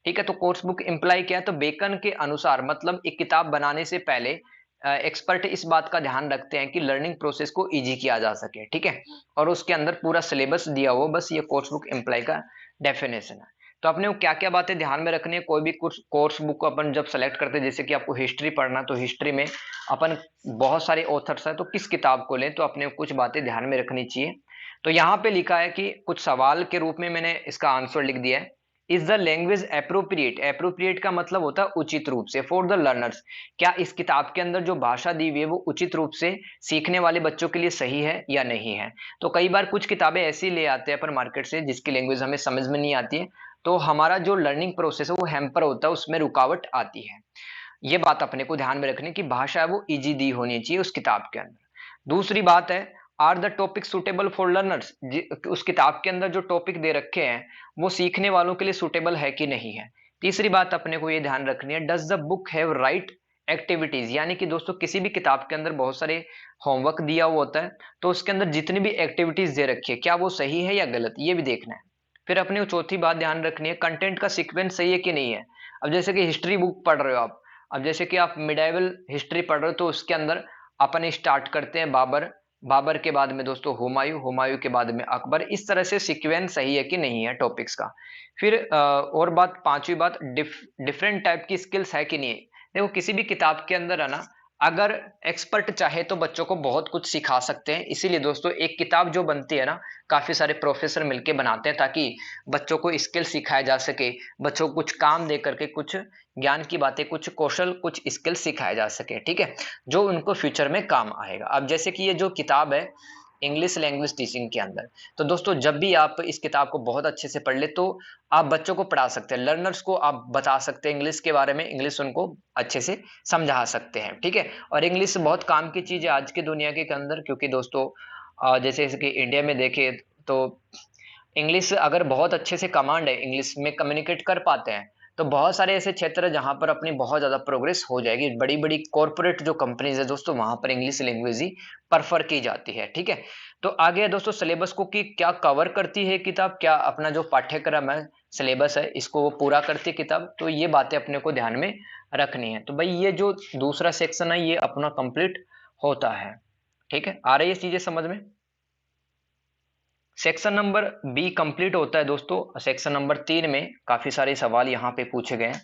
ठीक है। तो कोर्स बुक इम्प्लाई क्या है, तो बेकन के अनुसार मतलब एक किताब बनाने से पहले एक्सपर्ट इस बात का ध्यान रखते हैं कि लर्निंग प्रोसेस को इजी किया जा सके, ठीक है। और उसके अंदर पूरा सिलेबस दिया हो, बस ये कोर्स बुक इम्प्लाई का डेफिनेशन है। तो अपने को क्या क्या बातें ध्यान में रखनी है, कोई भी कोर्स बुक को अपन जब सेलेक्ट करते हैं, जैसे कि आपको हिस्ट्री पढ़ना, तो हिस्ट्री में अपन बहुत सारे ऑथर्स हैं, तो किस किताब को लें, तो अपने को कुछ बातें ध्यान में रखनी चाहिए। तो यहाँ पे लिखा है कि कुछ सवाल के रूप में मैंने इसका आंसर लिख दिया है। Is the language appropriate, appropriate का मतलब होता है उचित रूप से, फॉर द लर्नर्स, क्या इस किताब के अंदर जो भाषा दी हुई है वो उचित रूप से सीखने वाले बच्चों के लिए सही है या नहीं है। तो कई बार कुछ किताबें ऐसी ले आते हैं अपन मार्केट से जिसकी लैंग्वेज हमें समझ में नहीं आती है, तो हमारा जो लर्निंग प्रोसेस है वो हैम्पर होता है, उसमें रुकावट आती है। ये बात अपने को ध्यान में रखनी कि भाषा है वो इजी दी होनी चाहिए उस किताब के अंदर। दूसरी बात है, are the topic suitable for learners, उस किताब के अंदर जो टॉपिक दे रखे हैं वो सीखने वालों के लिए सुटेबल है कि नहीं है। तीसरी बात अपने को ये ध्यान रखनी है, does the book have right activities, यानी कि दोस्तों किसी भी किताब के अंदर बहुत सारे होमवर्क दिया हुआ होता है, तो उसके अंदर जितनी भी एक्टिविटीज दे रखी है क्या वो सही है या गलत, ये भी देखना है। फिर अपने को चौथी बात ध्यान रखनी है, कंटेंट का सीक्वेंस सही है कि नहीं है। अब जैसे कि हिस्ट्री बुक पढ़ रहे हो आप, अब जैसे कि आप मिडाइवल हिस्ट्री पढ़ रहे हो, तो उसके अंदर अपन स्टार्ट करते हैं बाबर, बाबर के बाद में दोस्तों हुमायूं, हुमायूं के बाद में अकबर, इस तरह से सीक्वेंस सही है कि नहीं है टॉपिक्स का। फिर और बात, पांचवी बात, डिफरेंट टाइप की स्किल्स है कि नहीं है। देखो किसी भी किताब के अंदर है ना, अगर एक्सपर्ट चाहे तो बच्चों को बहुत कुछ सिखा सकते हैं, इसीलिए दोस्तों एक किताब जो बनती है ना, काफी सारे प्रोफेसर मिलके बनाते हैं ताकि बच्चों को स्किल सिखाया जा सके, बच्चों को कुछ काम दे करके कुछ ज्ञान की बातें, कुछ कौशल, कुछ स्किल सिखाया जा सके, ठीक है, जो उनको फ्यूचर में काम आएगा। अब जैसे कि ये जो किताब है इंग्लिश लैंग्वेज टीचिंग के अंदर, तो दोस्तों जब भी आप इस किताब को बहुत अच्छे से पढ़ ले तो आप बच्चों को पढ़ा सकते हैं, लर्नर्स को आप बता सकते हैं इंग्लिश के बारे में, इंग्लिश उनको अच्छे से समझा सकते हैं, ठीक है। और इंग्लिश बहुत काम की चीज है आज की दुनिया के अंदर, क्योंकि दोस्तों जैसे कि इंडिया में देखें तो इंग्लिश अगर बहुत अच्छे से कमांड है, इंग्लिश में कम्युनिकेट कर पाते हैं, तो बहुत सारे ऐसे क्षेत्र है जहां पर अपनी बहुत ज्यादा प्रोग्रेस हो जाएगी। बड़ी बड़ी कॉर्पोरेट जो कंपनीज है दोस्तों, वहां पर इंग्लिश लैंग्वेज ही प्रेफर की जाती है, ठीक है। तो आगे है दोस्तों सिलेबस को कि क्या कवर करती है किताब, क्या अपना जो पाठ्यक्रम है, सिलेबस है, इसको वो पूरा करती है किताब, तो ये बातें अपने को ध्यान में रखनी है। तो भाई ये जो दूसरा सेक्शन है ये अपना कंप्लीट होता है, ठीक है। आ रही है चीजें समझ में। सेक्शन नंबर बी कंप्लीट होता है दोस्तों। सेक्शन नंबर 3 में काफी सारे सवाल यहाँ पे पूछे गए हैं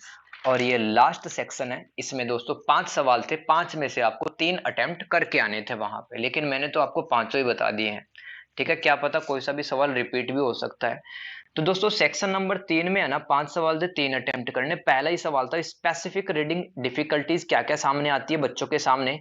और ये लास्ट सेक्शन है। इसमें दोस्तों 5 सवाल थे, 5 में से आपको 3 अटेम्प्ट करके आने थे वहां पे, लेकिन मैंने तो आपको पांचों ही बता दिए हैं, ठीक है। क्या पता कोई सा भी सवाल रिपीट भी हो सकता है। तो दोस्तों सेक्शन नंबर 3 में है ना 5 सवाल थे, 3 अटेम्प्ट करने। पहला ही सवाल था स्पेसिफिक रीडिंग डिफिकल्टीज, क्या क्या सामने आती है बच्चों के सामने,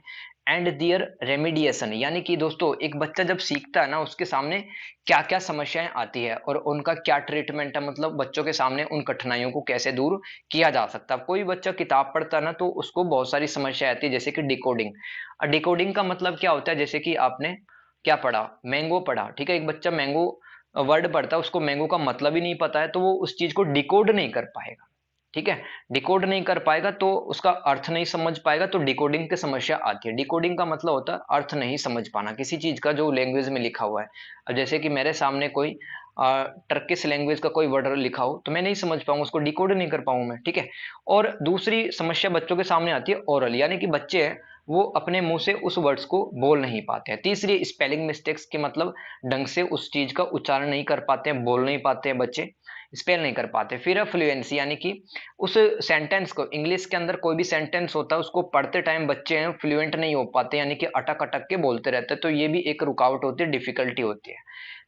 एंड दियर रेमिडिएशन, यानी कि दोस्तों एक बच्चा जब सीखता है ना उसके सामने क्या क्या समस्याएं आती है और उनका क्या ट्रीटमेंट है, मतलब बच्चों के सामने उन कठिनाइयों को कैसे दूर किया जा सकता है। कोई बच्चा किताब पढ़ता है ना तो उसको बहुत सारी समस्या आती है, जैसे कि डिकोडिंग। डिकोडिंग का मतलब क्या होता है, जैसे कि आपने क्या पढ़ा, मैंगो पढ़ा, ठीक है। एक बच्चा मैंगो वर्ड पढ़ता है, उसको मैंगो का मतलब ही नहीं पता है, तो वो उस चीज को डिकोड नहीं कर पाएगा, ठीक है। डिकोड नहीं कर पाएगा तो उसका अर्थ नहीं समझ पाएगा, तो डिकोडिंग की समस्या आती है। डिकोडिंग का मतलब होता है अर्थ नहीं समझ पाना किसी चीज का जो लैंग्वेज में लिखा हुआ है। अब जैसे कि मेरे सामने कोई टर्किश लैंग्वेज का कोई वर्ड लिखा हो तो मैं नहीं समझ पाऊंगा, उसको डिकोड नहीं कर पाऊंगा मैं, ठीक है। और दूसरी समस्या बच्चों के सामने आती है ओरल, यानी कि बच्चे हैं वो अपने मुंह से उस वर्ड्स को बोल नहीं पाते हैं। तीसरी स्पेलिंग मिस्टेक्स के मतलब ढंग से उस चीज का उच्चारण नहीं कर पाते हैं, बोल नहीं पाते हैं बच्चे। स्पेल नहीं कर पाते। फिर है फ्लुएंसी, यानी कि उस सेंटेंस को, इंग्लिश के अंदर कोई भी सेंटेंस होता है उसको पढ़ते टाइम बच्चे हैं फ्लुएंट नहीं हो पाते, यानी कि अटक अटक के बोलते रहते हैं, तो ये भी एक रुकावट होती है, डिफिकल्टी होती है।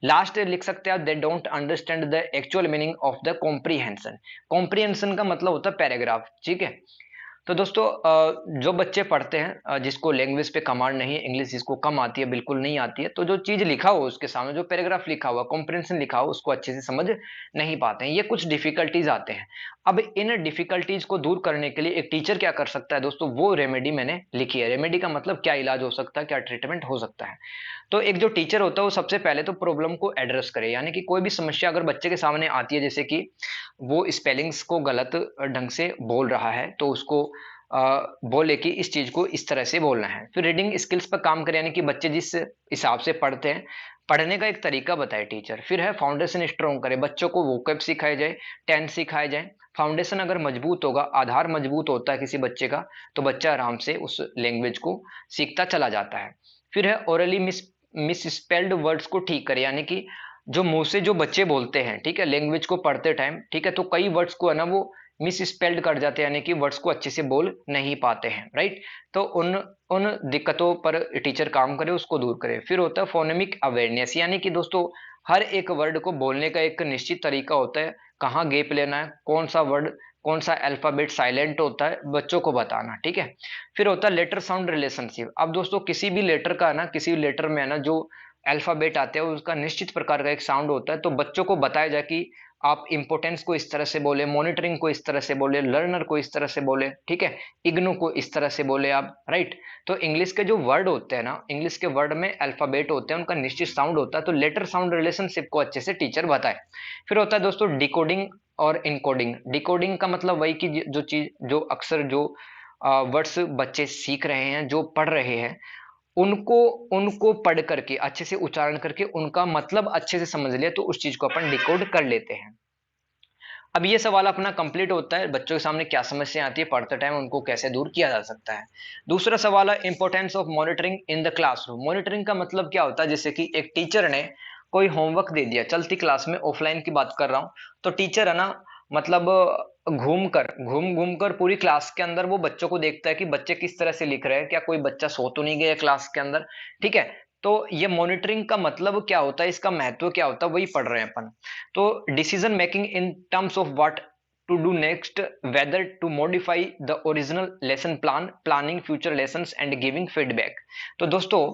लास्ट लिख सकते हैं आप, they don't understand the actual meaning of the comprehension. Comprehension का मतलब होता है पैराग्राफ, ठीक है। तो दोस्तों जो बच्चे पढ़ते हैं, जिसको लैंग्वेज पे कमांड नहीं है, इंग्लिश जिसको कम आती है, बिल्कुल नहीं आती है, तो जो चीज लिखा हो उसके सामने, जो पैराग्राफ लिखा हुआ, कॉम्प्रिहेंशन लिखा हो, उसको अच्छे से समझ नहीं पाते हैं। ये कुछ डिफिकल्टीज आते हैं। अब इन डिफिकल्टीज को दूर करने के लिए एक टीचर क्या कर सकता है दोस्तों, वो रेमेडी मैंने लिखी है। रेमेडी का मतलब क्या इलाज हो सकता है, क्या ट्रीटमेंट हो सकता है। तो एक जो टीचर होता है वो सबसे पहले तो प्रॉब्लम को एड्रेस करे, यानी कि कोई भी समस्या अगर बच्चे के सामने आती है, जैसे कि वो स्पेलिंग्स को गलत ढंग से बोल रहा है, तो उसको बोले कि इस चीज को इस तरह से बोलना है। फिर रीडिंग स्किल्स पर काम करें, यानी कि बच्चे जिस हिसाब से पढ़ते हैं, पढ़ने का एक तरीका बताए टीचर। फिर है फाउंडेशन स्ट्रॉन्ग करे, बच्चों को वोकैब सिखाए जाए, टेंस सिखाए जाए। फाउंडेशन अगर मजबूत होगा, आधार मजबूत होता है किसी बच्चे का, तो बच्चा आराम से उस लैंग्वेज को सीखता चला जाता है। फिर है ओरली मिस स्पेल्ड वर्ड्स को ठीक करे, यानी कि जो मुंह से जो बच्चे बोलते हैं, ठीक है, लैंग्वेज को पढ़ते टाइम, ठीक है, तो कई वर्ड्स को है ना वो मिस स्पेल्ड कर जाते हैं, यानी कि वर्ड्स को अच्छे से बोल नहीं पाते हैं, राइट। तो उन उन दिक्कतों पर टीचर काम करे, उसको दूर करे। फिर होता है फोनेमिक अवेयरनेस, यानी कि दोस्तों हर एक वर्ड को बोलने का एक निश्चित तरीका होता है, कहाँ गैप लेना है, कौन सा वर्ड, कौन सा अल्फाबेट साइलेंट होता है, बच्चों को बताना, ठीक है। फिर होता है लेटर साउंड रिलेशनशिप। अब दोस्तों किसी भी लेटर का ना, किसी लेटर में है ना जो अल्फाबेट आते हैं उसका निश्चित प्रकार का एक साउंड होता है, तो बच्चों को बताया जाए कि आप इंपोर्टेंस को इस तरह से बोले, मॉनिटरिंग को इस तरह से बोले, लर्नर को इस तरह से बोले, ठीक है, इग्नू को इस तरह से बोले आप, राइट। तो इंग्लिश के जो वर्ड होते हैं ना, इंग्लिश के वर्ड में अल्फाबेट होते हैं, उनका निश्चित साउंड होता है, तो लेटर साउंड रिलेशनशिप को अच्छे से टीचर बताए। फिर होता है दोस्तों डिकोडिंग और इनकोडिंग। डिकोडिंग का मतलब वही कि जो चीज, जो अक्सर जो वर्ड्स बच्चे सीख रहे हैं, जो पढ़ रहे हैं, उनको उनको पढ़ करके अच्छे से उच्चारण करके उनका मतलब अच्छे से समझ लिया, तो उस चीज को अपन डिकोड कर लेते हैं। अब ये सवाल अपना कंप्लीट होता है, बच्चों के सामने क्या समस्या आती है पढ़ते टाइम, उनको कैसे दूर किया जा सकता है। दूसरा सवाल है importance of monitoring in the classroom. Monitoring का मतलब क्या होता है, जैसे कि एक टीचर ने कोई होमवर्क दे दिया चलती क्लास में, ऑफलाइन की बात कर रहा हूँ, तो टीचर है ना, मतलब घूम घूम कर पूरी क्लास के अंदर वो बच्चों को देखता है कि बच्चे किस तरह से लिख रहे हैं, क्या कोई बच्चा सो तो नहीं गया क्लास के अंदर, ठीक है। तो ये मॉनिटरिंग का मतलब क्या होता है, इसका महत्व क्या होता है, वही पढ़ रहे हैं अपन। तो decision making in terms of what to do next, whether to modify the original lesson plan, planning future lessons and giving feedback। तो दोस्तों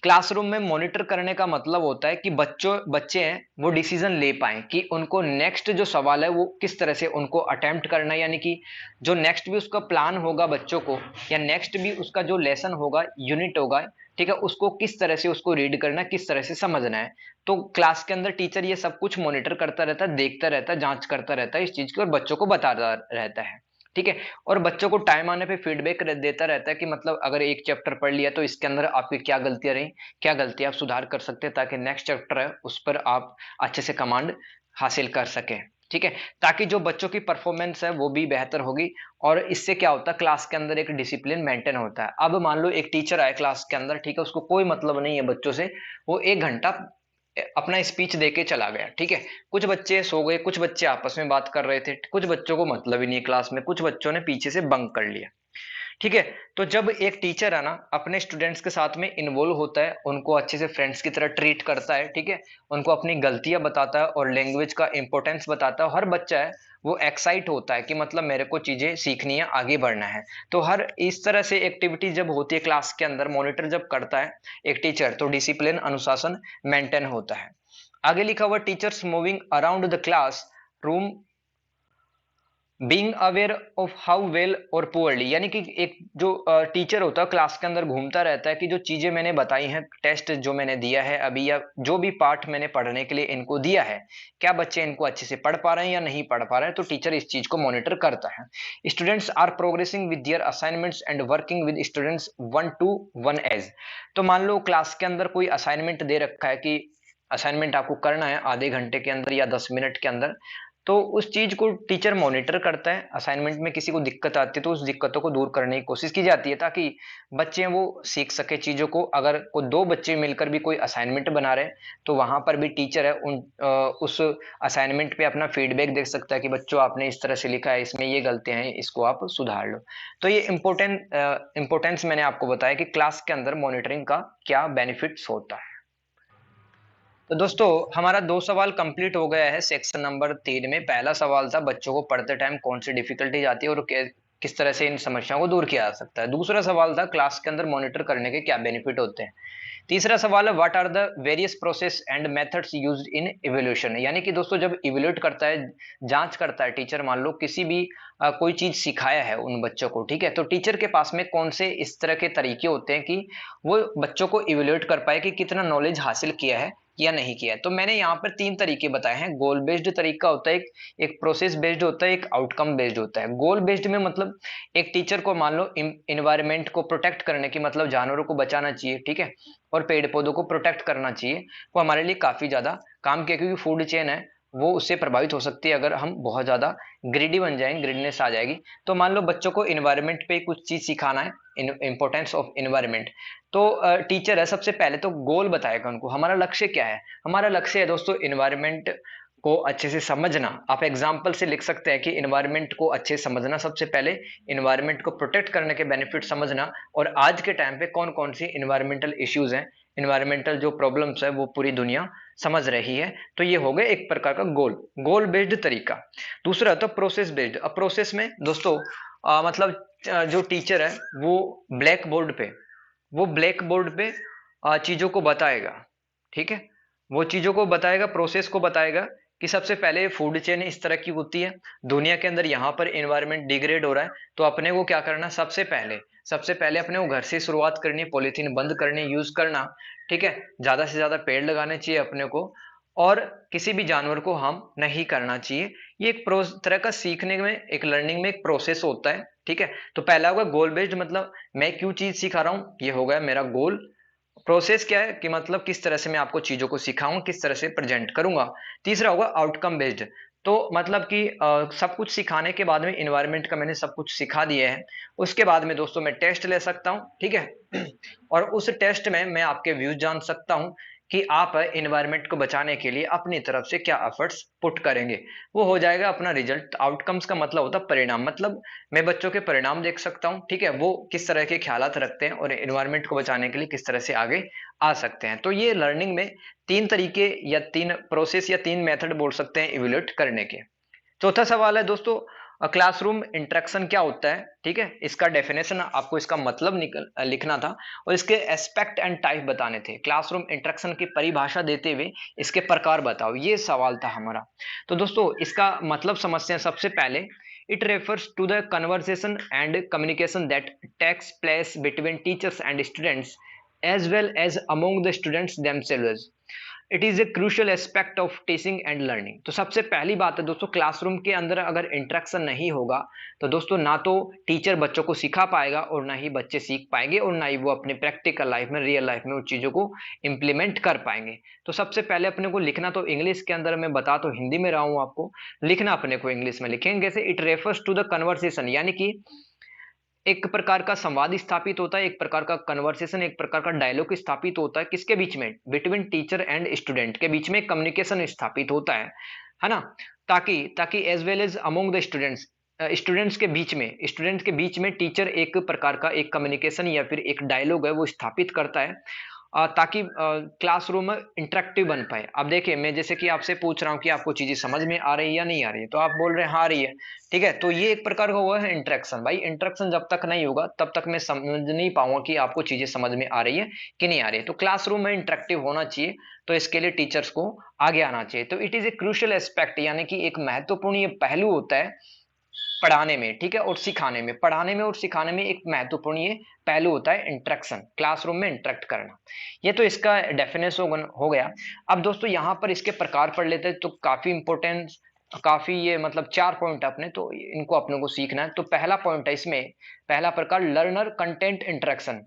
क्लासरूम में मॉनिटर करने का मतलब होता है कि बच्चे हैं वो डिसीजन ले पाएं कि उनको नेक्स्ट जो सवाल है वो किस तरह से उनको अटेम्प्ट करना है, यानी कि जो नेक्स्ट भी उसका प्लान होगा बच्चों को, या नेक्स्ट भी उसका जो लेसन होगा, यूनिट होगा, ठीक है, उसको किस तरह से उसको रीड करना है, किस तरह से समझना है। तो क्लास के अंदर टीचर ये सब कुछ मॉनिटर करता रहता है, देखता रहता है, जांच करता रहता है इस चीज की, और बच्चों को बताता रहता है, ठीक है। और बच्चों को टाइम आने पे फीडबैक देता रहता है कि मतलब अगर एक चैप्टर पढ़ लिया तो इसके अंदर आपकी क्या गलतियां रही, क्या गलतियां आप सुधार कर सकते हैं, ताकि नेक्स्ट चैप्टर है उस पर आप अच्छे से कमांड हासिल कर सकें, ठीक है। ताकि जो बच्चों की परफॉर्मेंस है वो भी बेहतर होगी, और इससे क्या होता है, क्लास के अंदर एक डिसिप्लिन मेंटेन होता है। अब मान लो एक टीचर आए क्लास के अंदर, ठीक है, उसको कोई मतलब नहीं है बच्चों से, वो 1 घंटा अपना स्पीच देके चला गया, ठीक है। कुछ बच्चे सो गए, कुछ बच्चे आपस में बात कर रहे थे, कुछ बच्चों को मतलब ही नहीं क्लास में, कुछ बच्चों ने पीछे से बंक कर लिया, ठीक है। तो जब एक टीचर है ना अपने स्टूडेंट्स के साथ में इन्वॉल्व होता है, उनको अच्छे से फ्रेंड्स की तरह ट्रीट करता है, ठीक है, उनको अपनी गलतियां बताता है और लैंग्वेज का इंपॉर्टेंस बताता है, हर बच्चा है वो एक्साइट होता है कि मतलब मेरे को चीजें सीखनी है, आगे बढ़ना है। तो हर इस तरह से एक्टिविटी जब होती है क्लास के अंदर, मॉनिटर जब करता है एक टीचर, तो डिसिप्लिन, अनुशासन मेंटेन होता है। आगे लिखा हुआ teachers moving around the class room being aware of how well और पुअरली, यानी कि एक जो टीचर होता है क्लास के अंदर घूमता रहता है कि जो चीजें मैंने बताई हैं, टेस्ट जो मैंने दिया है अभी, या जो भी पार्ट मैंने पढ़ने के लिए इनको दिया है, क्या बच्चे इनको अच्छे से पढ़ पा रहे हैं या नहीं पढ़ पा रहे हैं, तो टीचर इस चीज को मॉनिटर करता है। Students are progressing with their assignments and working with students 1 to 1 एज। तो मान लो क्लास के अंदर कोई असाइनमेंट दे रखा है कि असाइनमेंट आपको करना है आधे घंटे के अंदर या 10 मिनट के अंदर, तो उस चीज को टीचर मॉनिटर करता है। असाइनमेंट में किसी को दिक्कत आती है तो उस दिक्कतों को दूर करने की कोशिश की जाती है ताकि बच्चे वो सीख सके चीजों को। अगर को दो बच्चे मिलकर भी कोई असाइनमेंट बना रहे हैं तो वहां पर भी टीचर है उस असाइनमेंट पे अपना फीडबैक देख सकता है कि बच्चों आपने इस तरह से लिखा है, इसमें ये गलतियां हैं, इसको आप सुधार लो। तो ये इंपोर्टेंस मैंने आपको बताया कि क्लास के अंदर मॉनिटरिंग का क्या बेनिफिट्स होता है। तो दोस्तों हमारा 2 सवाल कंप्लीट हो गया है सेक्शन नंबर 3 में। पहला सवाल था बच्चों को पढ़ते टाइम कौन सी डिफिकल्टीज आती है और किस तरह से इन समस्याओं को दूर किया जा सकता है। दूसरा सवाल था क्लास के अंदर मॉनिटर करने के क्या बेनिफिट होते हैं। तीसरा सवाल है what are the various process and methods used in evaluation, यानी कि दोस्तों जब इवैल्यूएट करता है, जांच करता है टीचर, मान लो किसी भी कोई चीज सिखाया है उन बच्चों को, ठीक है, तो टीचर के पास में कौन से इस तरह के तरीके होते हैं कि वो बच्चों को इवैल्यूएट कर पाए कि कितना नॉलेज हासिल किया है या नहीं किया है। तो मैंने यहाँ पर 3 तरीके बताए हैं। गोल बेस्ड तरीका होता है, एक प्रोसेस बेस्ड होता है, एक आउटकम बेस्ड होता है। गोल बेस्ड में मतलब एक टीचर को मान लो इन्वायरमेंट को प्रोटेक्ट करने की, मतलब जानवरों को बचाना चाहिए, ठीक है, और पेड़ पौधों को प्रोटेक्ट करना चाहिए। वो हमारे लिए काफी ज्यादा काम किया क्योंकि फूड चेन है वो उससे प्रभावित हो सकती है अगर हम बहुत ज्यादा ग्रीडी बन जाएंगे, ग्रीडनेस आ जाएगी। तो मान लो बच्चों को इन्वायरमेंट पे कुछ चीज सिखाना है, इंपॉर्टेंस ऑफ इन्वायरमेंट, तो टीचर है सबसे पहले तो गोल बताएगा उनको, हमारा लक्ष्य क्या है। हमारा लक्ष्य है दोस्तों इन्वायरमेंट को अच्छे से समझना। आप एग्जाम्पल से लिख सकते हैं कि इन्वायरमेंट को अच्छे से समझना, सबसे पहले इन्वायरमेंट को प्रोटेक्ट करने के बेनिफिट समझना, और आज के टाइम पे कौन कौन सी इन्वायरमेंटल इश्यूज हैं, इन्वायरमेंटल जो प्रॉब्लम्स है वो पूरी दुनिया समझ रही है। तो ये हो गया एक प्रकार का गोल बेस्ड तरीका। दूसरा तो प्रोसेस बेस्ड। अब प्रोसेस में दोस्तों मतलब जो टीचर है वो ब्लैक बोर्ड पे वो ब्लैक बोर्ड पे चीजों को बताएगा, ठीक है, वो चीजों को बताएगा, प्रोसेस को बताएगा कि सबसे पहले फूड चेन इस तरह की होती है, दुनिया के अंदर यहाँ पर एनवायरनमेंट डिग्रेड हो रहा है, तो अपने को क्या करना, सबसे पहले अपने को घर से शुरुआत करनी है, पॉलीथीन बंद करनी, यूज करना, ठीक है, ज्यादा से ज्यादा पेड़ लगाने चाहिए अपने को, और किसी भी जानवर को हार्म नहीं करना चाहिए। ये एक तरह का सीखने में, एक लर्निंग में एक प्रोसेस होता है, ठीक है। तो पहला होगा गोल बेस्ड, मतलब मैं क्यों चीज सिखा रहा हूं, ये हो गया मेरा गोल। प्रोसेस क्या है कि मतलब किस तरह से मैं आपको चीजों को सिखाऊं, किस तरह से प्रेजेंट करूंगा। तीसरा होगा आउटकम बेस्ड, तो मतलब कि सब कुछ सिखाने के बाद में, इन्वायरमेंट का मैंने सब कुछ सिखा दिया है, उसके बाद में दोस्तों मैं टेस्ट ले सकता हूं, ठीक है, और उस टेस्ट में मैं आपके व्यूज जान सकता हूं कि आप इन्वायरमेंट को बचाने के लिए अपनी तरफ से क्या एफर्ट्स पुट करेंगे। वो हो जाएगा अपना रिजल्ट। आउटकम्स का मतलब होता है परिणाम, मतलब मैं बच्चों के परिणाम देख सकता हूँ, ठीक है, वो किस तरह के ख्यालात रखते हैं और एनवायरनमेंट को बचाने के लिए किस तरह से आगे आ सकते हैं। तो ये लर्निंग में 3 तरीके या 3 प्रोसेस या 3 मेथड बोल सकते हैं इवेल्युएट करने के। चौथा सवाल है दोस्तों क्लासरूम इंटरेक्शन क्या होता है, ठीक है, इसका डेफिनेशन, आपको इसका मतलब लिखना था और इसके एस्पेक्ट एंड टाइप बताने थे। क्लासरूम इंटरेक्शन की परिभाषा देते हुए इसके प्रकार बताओ, ये सवाल था हमारा। तो दोस्तों इसका मतलब समझते हैं सबसे पहले। It refers to the conversation and communication that takes place between teachers and students as well as among the students themselves. It is a crucial aspect of teaching and learning. तो सबसे पहली बात है दोस्तों, क्लासरूम के अंदर अगर interaction नहीं होगा तो दोस्तों ना तो टीचर बच्चों को सिखा पाएगा और ना ही बच्चे सीख पाएंगे और ना ही वो अपने प्रैक्टिकल लाइफ में, रियल लाइफ में उन चीजों को इंप्लीमेंट कर पाएंगे। तो सबसे पहले अपने को लिखना तो इंग्लिश के अंदर, मैं बता तो हिंदी में रहा हूं आपको, लिखना अपने को इंग्लिश में लिखेंगे। जैसे it refers to the conversation, यानी कि एक प्रकार का संवाद स्थापित होता है, एक प्रकार का कन्वर्सेशन, एक प्रकार का डायलॉग स्थापित होता है, किसके बीच में, बिटवीन टीचर एंड स्टूडेंट के बीच में कम्युनिकेशन स्थापित होता है ना, ताकि ताकि as well as among the students, students के बीच में टीचर एक प्रकार का एक कम्युनिकेशन या फिर एक डायलॉग है वो स्थापित करता है, ताकि क्लासरूम इंटरेक्टिव बन पाए। अब देखिए मैं जैसे कि आपसे पूछ रहा हूँ कि आपको चीजें समझ में आ रही है या नहीं आ रही है, तो आप बोल रहे हैं हाँ आ रही है, ठीक है, तो ये एक प्रकार का हुआ है इंटरेक्शन। भाई इंटरेक्शन जब तक नहीं होगा तब तक मैं समझ नहीं पाऊंगा कि आपको चीजें समझ में आ रही है कि नहीं आ रही है। तो क्लासरूम में इंटरेक्टिव होना चाहिए, तो इसके लिए टीचर्स को आगे आना चाहिए। तो it is a crucial aspect, यानी कि एक महत्वपूर्ण ये पहलू होता है पढ़ाने में, ठीक है, और सिखाने में। पढ़ाने में और सिखाने में एक महत्वपूर्ण ये पहलू होता है इंटरेक्शन, क्लासरूम में इंटरेक्ट करना। ये तो इसका डेफिनेशन हो गया। अब दोस्तों यहाँ पर इसके प्रकार पढ़ लेते हैं, तो काफी इंपोर्टेंस, काफी ये मतलब 4 पॉइंट अपने, तो इनको अपने को सीखना है। तो पहला पॉइंट है इसमें, पहला प्रकार लर्नर कंटेंट इंटरेक्शन।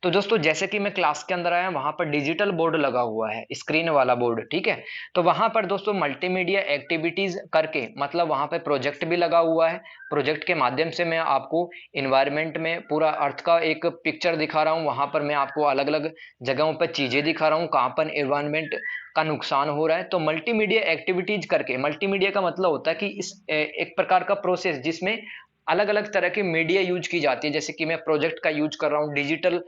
तो दोस्तों जैसे कि मैं क्लास के अंदर आया, वहां पर डिजिटल बोर्ड लगा हुआ है, स्क्रीन वाला बोर्ड, ठीक है। तो वहां पर दोस्तों मल्टीमीडिया एक्टिविटीज करके, मतलब वहां पे प्रोजेक्ट भी लगा हुआ है। प्रोजेक्ट के माध्यम से मैं आपको इन्वायरमेंट में पूरा अर्थ का एक पिक्चर दिखा रहा हूँ। वहां पर मैं आपको अलग अलग जगहों पर चीजें दिखा रहा हूँ, कहाँ पर इन्वायरमेंट का नुकसान हो रहा है। तो मल्टीमीडिया एक्टिविटीज करके, मल्टीमीडिया का मतलब होता है कि इस एक प्रकार का प्रोसेस जिसमें अलग अलग तरह की मीडिया यूज की जाती है। जैसे कि मैं प्रोजेक्ट का यूज कर रहा हूँ, डिजिटल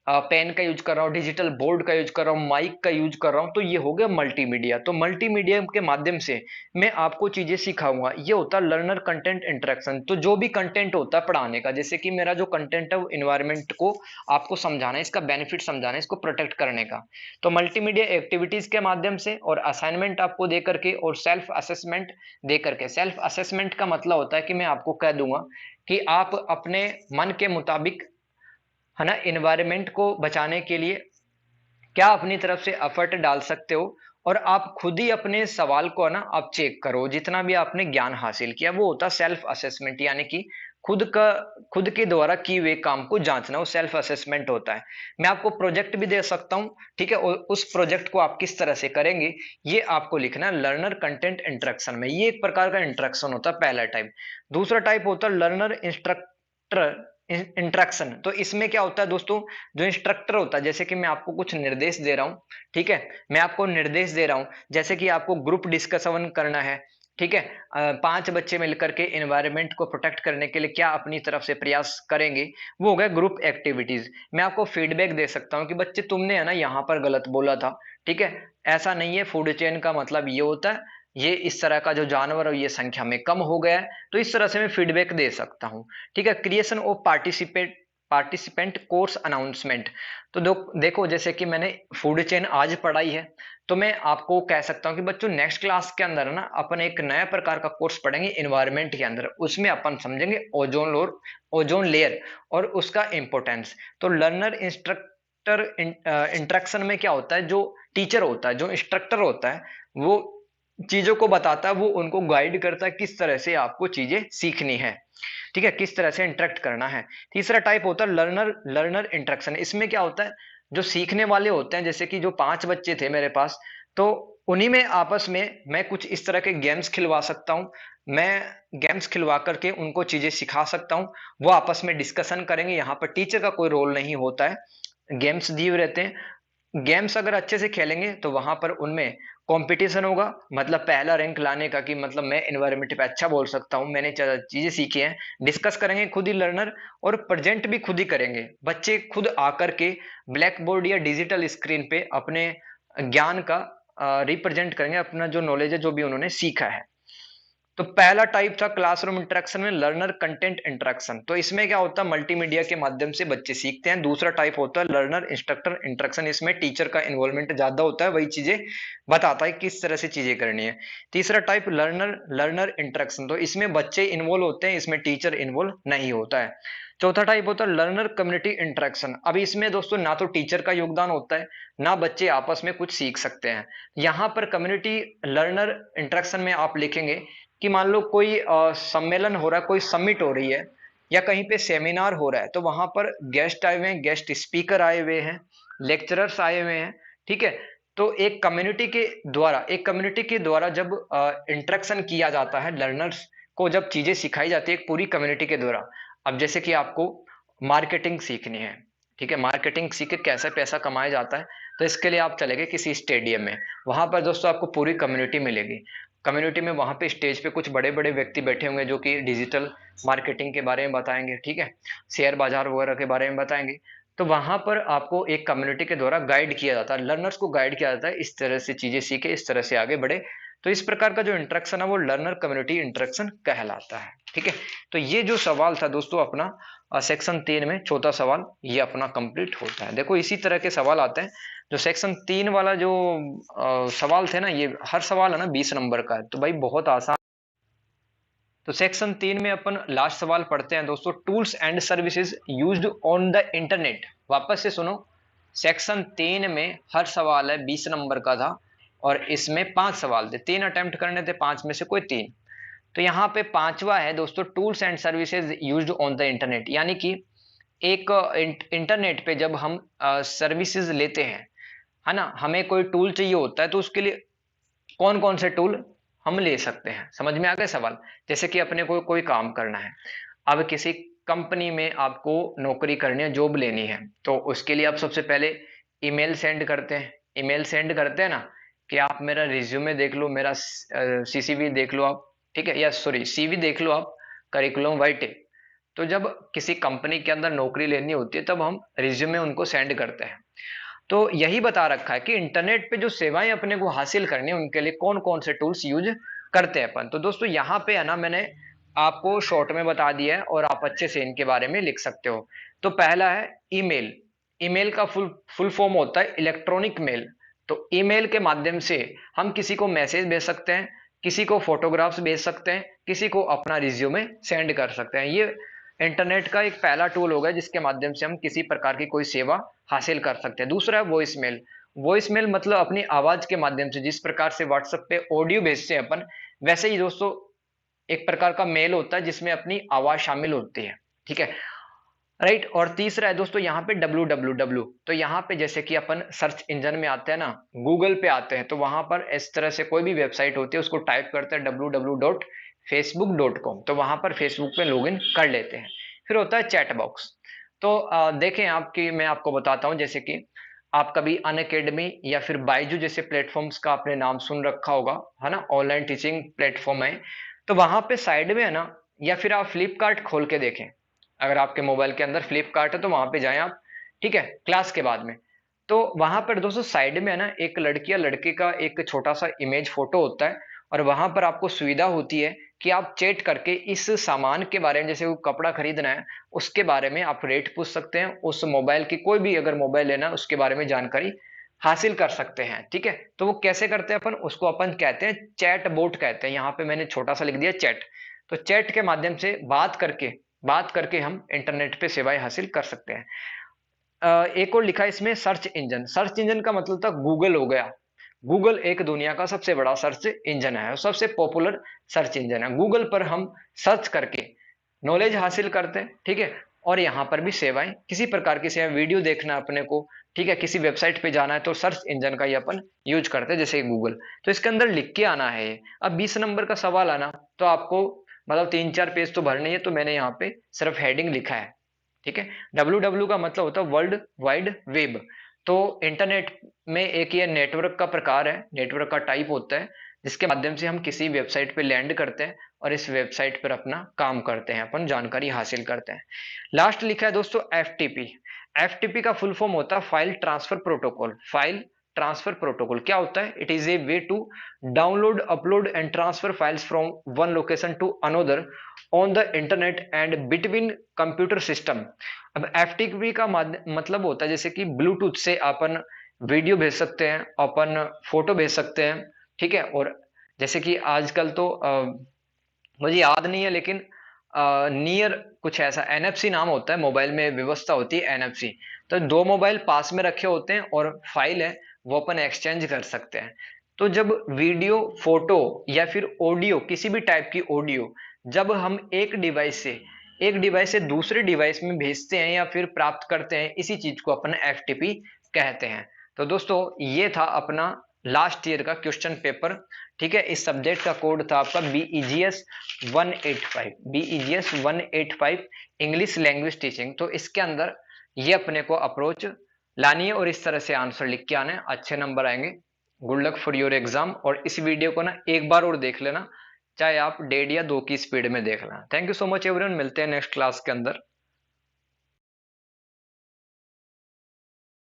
पेन का यूज कर रहा हूँ, डिजिटल बोर्ड का यूज कर रहा हूँ, माइक का यूज कर रहा हूँ, तो ये हो गया मल्टीमीडिया। तो मल्टीमीडिया के माध्यम से मैं आपको चीजें सिखाऊंगा, ये होता है लर्नर कंटेंट इंटरेक्शन। तो जो भी कंटेंट होता है पढ़ाने का, जैसे कि मेरा जो कंटेंट है वो इन्वायरमेंट को आपको समझाना है, इसका बेनिफिट समझाना है, इसको प्रोटेक्ट करने का। तो मल्टीमीडिया एक्टिविटीज के माध्यम से और असाइनमेंट आपको दे करके और सेल्फ असेसमेंट दे करके। सेल्फ असेसमेंट का मतलब होता है कि मैं आपको कह दूंगा कि आप अपने मन के मुताबिक, है ना, इन्वायरमेंट को बचाने के लिए क्या अपनी तरफ से एफर्ट डाल सकते हो। और आप खुद ही अपने सवाल को ना आप चेक करो, जितना भी आपने ज्ञान हासिल किया वो होता है सेल्फ असेसमेंट, यानी कि खुद का, खुद के द्वारा किए हुए काम को जांचना, वो सेल्फ असेसमेंट होता है। मैं आपको प्रोजेक्ट भी दे सकता हूं, ठीक है, और उस प्रोजेक्ट को आप किस तरह से करेंगे ये आपको लिखना है लर्नर कंटेंट इंटरेक्शन में। ये एक प्रकार का इंटरेक्शन होता है, पहला टाइप। दूसरा टाइप होता है लर्नर इंस्ट्रक्टर इंटरेक्शन। तो इसमें क्या होता है दोस्तों, जो इंस्ट्रक्टर होता है, जैसे कि मैं आपको कुछ निर्देश दे रहा हूं, ठीक है, मैं आपको निर्देश दे रहा हूं, जैसे कि आपको ग्रुप डिस्कशन करना है, ठीक है, 5 बच्चे मिलकर के एनवायरनमेंट को प्रोटेक्ट करने के लिए क्या अपनी तरफ से प्रयास करेंगे, वो हो गया ग्रुप एक्टिविटीज। मैं आपको फीडबैक दे सकता हूं कि बच्चे तुमने है ना यहाँ पर गलत बोला था, ठीक है, ऐसा नहीं है, फूड चेन का मतलब ये होता है, ये इस तरह का जो जानवर है ये संख्या में कम हो गया है। तो इस तरह से मैं फीडबैक दे सकता हूं, ठीक है। Creation of participant course announcement. तो देखो जैसे कि मैंने फूड चेन आज पढ़ाई है, तो मैं आपको कह सकता हूं कि बच्चों नेक्स्ट क्लास के अंदर ना अपन एक नया प्रकार का कोर्स पढ़ेंगे एनवायरनमेंट के अंदर, उसमें अपन समझेंगे ओजोन लेयर और उसका इंपॉर्टेंस। तो लर्नर इंस्ट्रक्टर इंटरेक्शन में क्या होता है, जो टीचर होता है, जो इंस्ट्रक्टर होता है, वो चीजों को बताता है, वो उनको गाइड करता है किस तरह से आपको चीजें सीखनी है, ठीक है, किस तरह से इंटरेक्ट करना है। तीसरा टाइप होता है लर्नर लर्नर इंटरेक्शन। इसमें क्या होता है, जो सीखने वाले होते हैं, जैसे कि जो 5 बच्चे थे मेरे पास, तो उन्हीं में आपस में मैं कुछ इस तरह के गेम्स खिलवा सकता हूँ। मैं गेम्स खिलवा करके उनको चीजें सिखा सकता हूँ, वो आपस में डिस्कशन करेंगे, यहाँ पर टीचर का कोई रोल नहीं होता है, गेम्स दिए हुए रहते हैं। गेम्स अगर अच्छे से खेलेंगे तो वहां पर उनमें कंपटीशन होगा, मतलब पहला रैंक लाने का, कि मतलब मैं एनवायरनमेंट पे अच्छा बोल सकता हूँ, मैंने चीजें सीखी हैं। डिस्कस करेंगे खुद ही लर्नर, और प्रेजेंट भी खुद ही करेंगे बच्चे, खुद आकर के ब्लैक बोर्ड या डिजिटल स्क्रीन पे अपने ज्ञान का रिप्रेजेंट करेंगे, अपना जो नॉलेज है, जो भी उन्होंने सीखा है। तो पहला टाइप था क्लासरूम इंटरेक्शन में लर्नर कंटेंट इंटरेक्शन। तो इसमें क्या होता है, मल्टीमीडिया के माध्यम से बच्चे सीखते हैं। दूसरा टाइप होता है लर्नर इंस्ट्रक्टर इंटरेक्शन, इसमें टीचर का इन्वॉल्वमेंट ज्यादा होता है, वही चीजें बताता है किस तरह से चीजें करनी है। तीसरा टाइप लर्नर लर्नर इंटरेक्शन, तो इसमें बच्चे इन्वॉल्व होते हैं, इसमें टीचर इन्वॉल्व नहीं होता है। चौथा टाइप होता है लर्नर कम्युनिटी इंटरेक्शन। अब इसमें दोस्तों ना तो टीचर का योगदान होता है, ना बच्चे आपस में कुछ सीख सकते हैं। यहाँ पर कम्युनिटी लर्नर इंटरेक्शन में आप लिखेंगे कि मान लो कोई सम्मेलन हो रहा है, कोई समिट हो रही है, या कहीं पे सेमिनार हो रहा है, तो वहां पर गेस्ट आए हुए हैं, गेस्ट स्पीकर आए हुए हैं, लेक्चरर्स आए हुए हैं, ठीक है। तो एक कम्युनिटी के द्वारा जब इंटरेक्शन किया जाता है, लर्नर्स को जब चीजें सिखाई जाती है एक पूरी कम्युनिटी के द्वारा। अब जैसे कि आपको मार्केटिंग सीखनी है, ठीक है, मार्केटिंग सीख के कैसे पैसा कमाया जाता है, तो इसके लिए आप चले गए किसी स्टेडियम में, वहां पर दोस्तों आपको पूरी कम्युनिटी मिलेगी। कम्युनिटी में वहां पे स्टेज पे कुछ बड़े बड़े व्यक्ति बैठे होंगे जो कि डिजिटल मार्केटिंग के बारे में बताएंगे, ठीक है, शेयर बाजार वगैरह के बारे में बताएंगे। तो वहां पर आपको एक कम्युनिटी के द्वारा गाइड किया जाता है, लर्नर्स को गाइड किया जाता है, इस तरह से चीजें सीखे, इस तरह से आगे बढ़े। तो इस प्रकार का जो इंटरेक्शन है वो लर्नर कम्युनिटी इंटरेक्शन कहलाता है, ठीक है। तो ये जो सवाल था दोस्तों अपना सेक्शन 3 में चौथा सवाल ये अपना कंप्लीट होता है। देखो इसी तरह के सवाल आते हैं। जो सेक्शन 3 वाला जो सवाल थे ना, ये हर सवाल है ना 20 नंबर का है, तो भाई बहुत आसान। तो सेक्शन 3 में अपन लास्ट सवाल पढ़ते हैं दोस्तों, tools and services used on the internet. वापस से सुनो, सेक्शन 3 में हर सवाल है 20 नंबर का था, और इसमें 5 सवाल थे, 3 अटेम्प्ट करने थे, 5 में से कोई 3। तो यहाँ पे पांचवा है दोस्तों, tools and services used on the internet, यानी कि एक इंटरनेट पे जब हम सर्विसेज लेते हैं, है ना, हमें कोई टूल चाहिए होता है तो उसके लिए कौन कौन से टूल हम ले सकते हैं? समझ में आ गया सवाल? जैसे कि अपने को कोई काम करना है, अब किसी कंपनी में आपको नौकरी करनी है, जॉब लेनी है, तो उसके लिए आप सबसे पहले ईमेल सेंड करते हैं। ईमेल सेंड करते हैं ना कि आप मेरा रिज्यूमे देख लो, मेरा सीसीवी देख लो आप, ठीक है, या सॉरी सीवी देख लो आप, करिकुलम वाइटे। तो जब किसी कंपनी के अंदर नौकरी लेनी होती है तब हम रिज्यूमे उनको सेंड करते हैं। तो यही बता रखा है कि इंटरनेट पे जो सेवाएं अपने को हासिल करनी है उनके लिए कौन कौन से टूल्स यूज करते हैं अपन। तो दोस्तों यहाँ पे है ना, मैंने आपको शॉर्ट में बता दिया है और आप अच्छे से इनके बारे में लिख सकते हो। तो पहला है ईमेल। ईमेल का फुल फॉर्म होता है इलेक्ट्रॉनिक मेल। तो ईमेल के माध्यम से हम किसी को मैसेज भेज सकते हैं, किसी को फोटोग्राफ्स भेज सकते हैं, किसी को अपना रिज्यूमे सेंड कर सकते हैं। ये इंटरनेट का एक पहला टूल होगा जिसके माध्यम से हम किसी प्रकार की कोई सेवा हासिल कर सकते हैं। दूसरा है वॉइस मेल। वॉइस मेल मतलब अपनी आवाज के माध्यम से, जिस प्रकार से व्हाट्सएप पे ऑडियो भेजते हैं अपन, वैसे ही दोस्तों एक प्रकार का मेल होता है जिसमें अपनी आवाज शामिल होती है, ठीक है, राइट। और तीसरा है दोस्तों यहाँ पे www। तो यहाँ पे जैसे कि अपन सर्च इंजन में आते हैं ना, गूगल पे आते हैं, तो वहां पर इस तरह से कोई भी वेबसाइट होती है उसको टाइप करते हैं www.facebook.com, तो वहां पर फेसबुक पे लॉगिन कर लेते हैं। फिर होता है चैट बॉक्स। तो देखें आपकी, मैं आपको बताता हूँ, जैसे कि आप कभी अनअकैडमी या फिर बायजू जैसे प्लेटफॉर्म्स का आपने नाम सुन रखा होगा, है ना, ऑनलाइन टीचिंग प्लेटफॉर्म है। तो वहां पे साइड में है ना, या फिर आप फ्लिपकार्ट खोल के देखें, अगर आपके मोबाइल के अंदर फ्लिपकार्ट है तो वहां पे जाएं आप, ठीक है, क्लास के बाद में। तो वहां पर दोस्तों साइड में है ना एक लड़की या लड़के का एक छोटा सा इमेज फोटो होता है, और वहां पर आपको सुविधा होती है कि आप चैट करके इस सामान के बारे में, जैसे वो कपड़ा खरीदना है उसके बारे में आप रेट पूछ सकते हैं, उस मोबाइल की कोई भी अगर मोबाइल लेना है उसके बारे में जानकारी हासिल कर सकते हैं, ठीक है। तो वो कैसे करते हैं अपन, उसको अपन कहते हैं चैट बोट कहते हैं। यहाँ पे मैंने छोटा सा लिख दिया चैट। तो चैट के माध्यम से बात करके हम इंटरनेट पे सेवाएं हासिल कर सकते हैं। एक और लिखा है इसमें सर्च इंजन। सर्च इंजन का मतलब था गूगल हो गया। गूगल एक दुनिया का सबसे बड़ा सर्च इंजन है, सबसे पॉपुलर सर्च इंजन है। गूगल पर हम सर्च करके नॉलेज हासिल करते हैं, ठीक है। और यहाँ पर भी सेवाएं, किसी प्रकार की सेवा, वीडियो देखना अपने को, ठीक है, किसी वेबसाइट पे जाना है तो सर्च इंजन का ही अपन यूज करते हैं, जैसे गूगल। तो इसके अंदर लिख के आना है। अब 20 नंबर का सवाल आना, तो आपको मतलब 3-4 पेज तो भरने ही है, तो मैंने यहाँ पे सिर्फ हेडिंग लिखा है, ठीक है। www का मतलब होता है वर्ल्ड वाइड वेब। तो इंटरनेट में एक ये नेटवर्क का प्रकार है, नेटवर्क का टाइप होता है, जिसके माध्यम से हम किसी वेबसाइट पे लैंड करते हैं और इस वेबसाइट पर अपना काम करते हैं, अपन जानकारी हासिल करते हैं। लास्ट लिखा है दोस्तों एफटीपी। एफटीपी का फुल फॉर्म होता है file transfer protocol. File transfer protocol क्या होता है? It is a way to download, upload and transfer files from one location to another on the internet and between computer system. अब FTP का मतलब होता है जैसे कि ब्लूटूथ से अपन वीडियो भेज सकते हैं, अपन फोटो भेज सकते हैं, ठीक है। और जैसे कि आजकल तो मुझे याद नहीं है, लेकिन नियर कुछ ऐसा एनएफसी नाम होता है, मोबाइल में व्यवस्था होती है एनएफसी। तो दो मोबाइल पास में रखे होते हैं और फाइल है वो अपन एक्सचेंज कर सकते हैं। तो जब वीडियो, फोटो या फिर ऑडियो, किसी भी टाइप की ऑडियो, जब हम एक डिवाइस से दूसरे डिवाइस में भेजते हैं या फिर प्राप्त करते हैं, इसी चीज को अपन एफटीपी कहते हैं। तो दोस्तों ये था अपना लास्ट ईयर का क्वेश्चन पेपर, ठीक है। इस सब्जेक्ट का कोड था आपका बीईजीएस 185, बीईजीएस 185 इंग्लिश लैंग्वेज टीचिंग। तो इसके अंदर ये अपने को अप्रोच लानी है और इस तरह से आंसर लिख के आने, अच्छे नंबर आएंगे। Good luck for your exam. और इस वीडियो को ना एक बार और देख लेना, चाहे आप 1.5 या 2 की स्पीड में देख लेना। Thank you so much everyone, मिलते हैं नेक्स्ट क्लास के अंदर।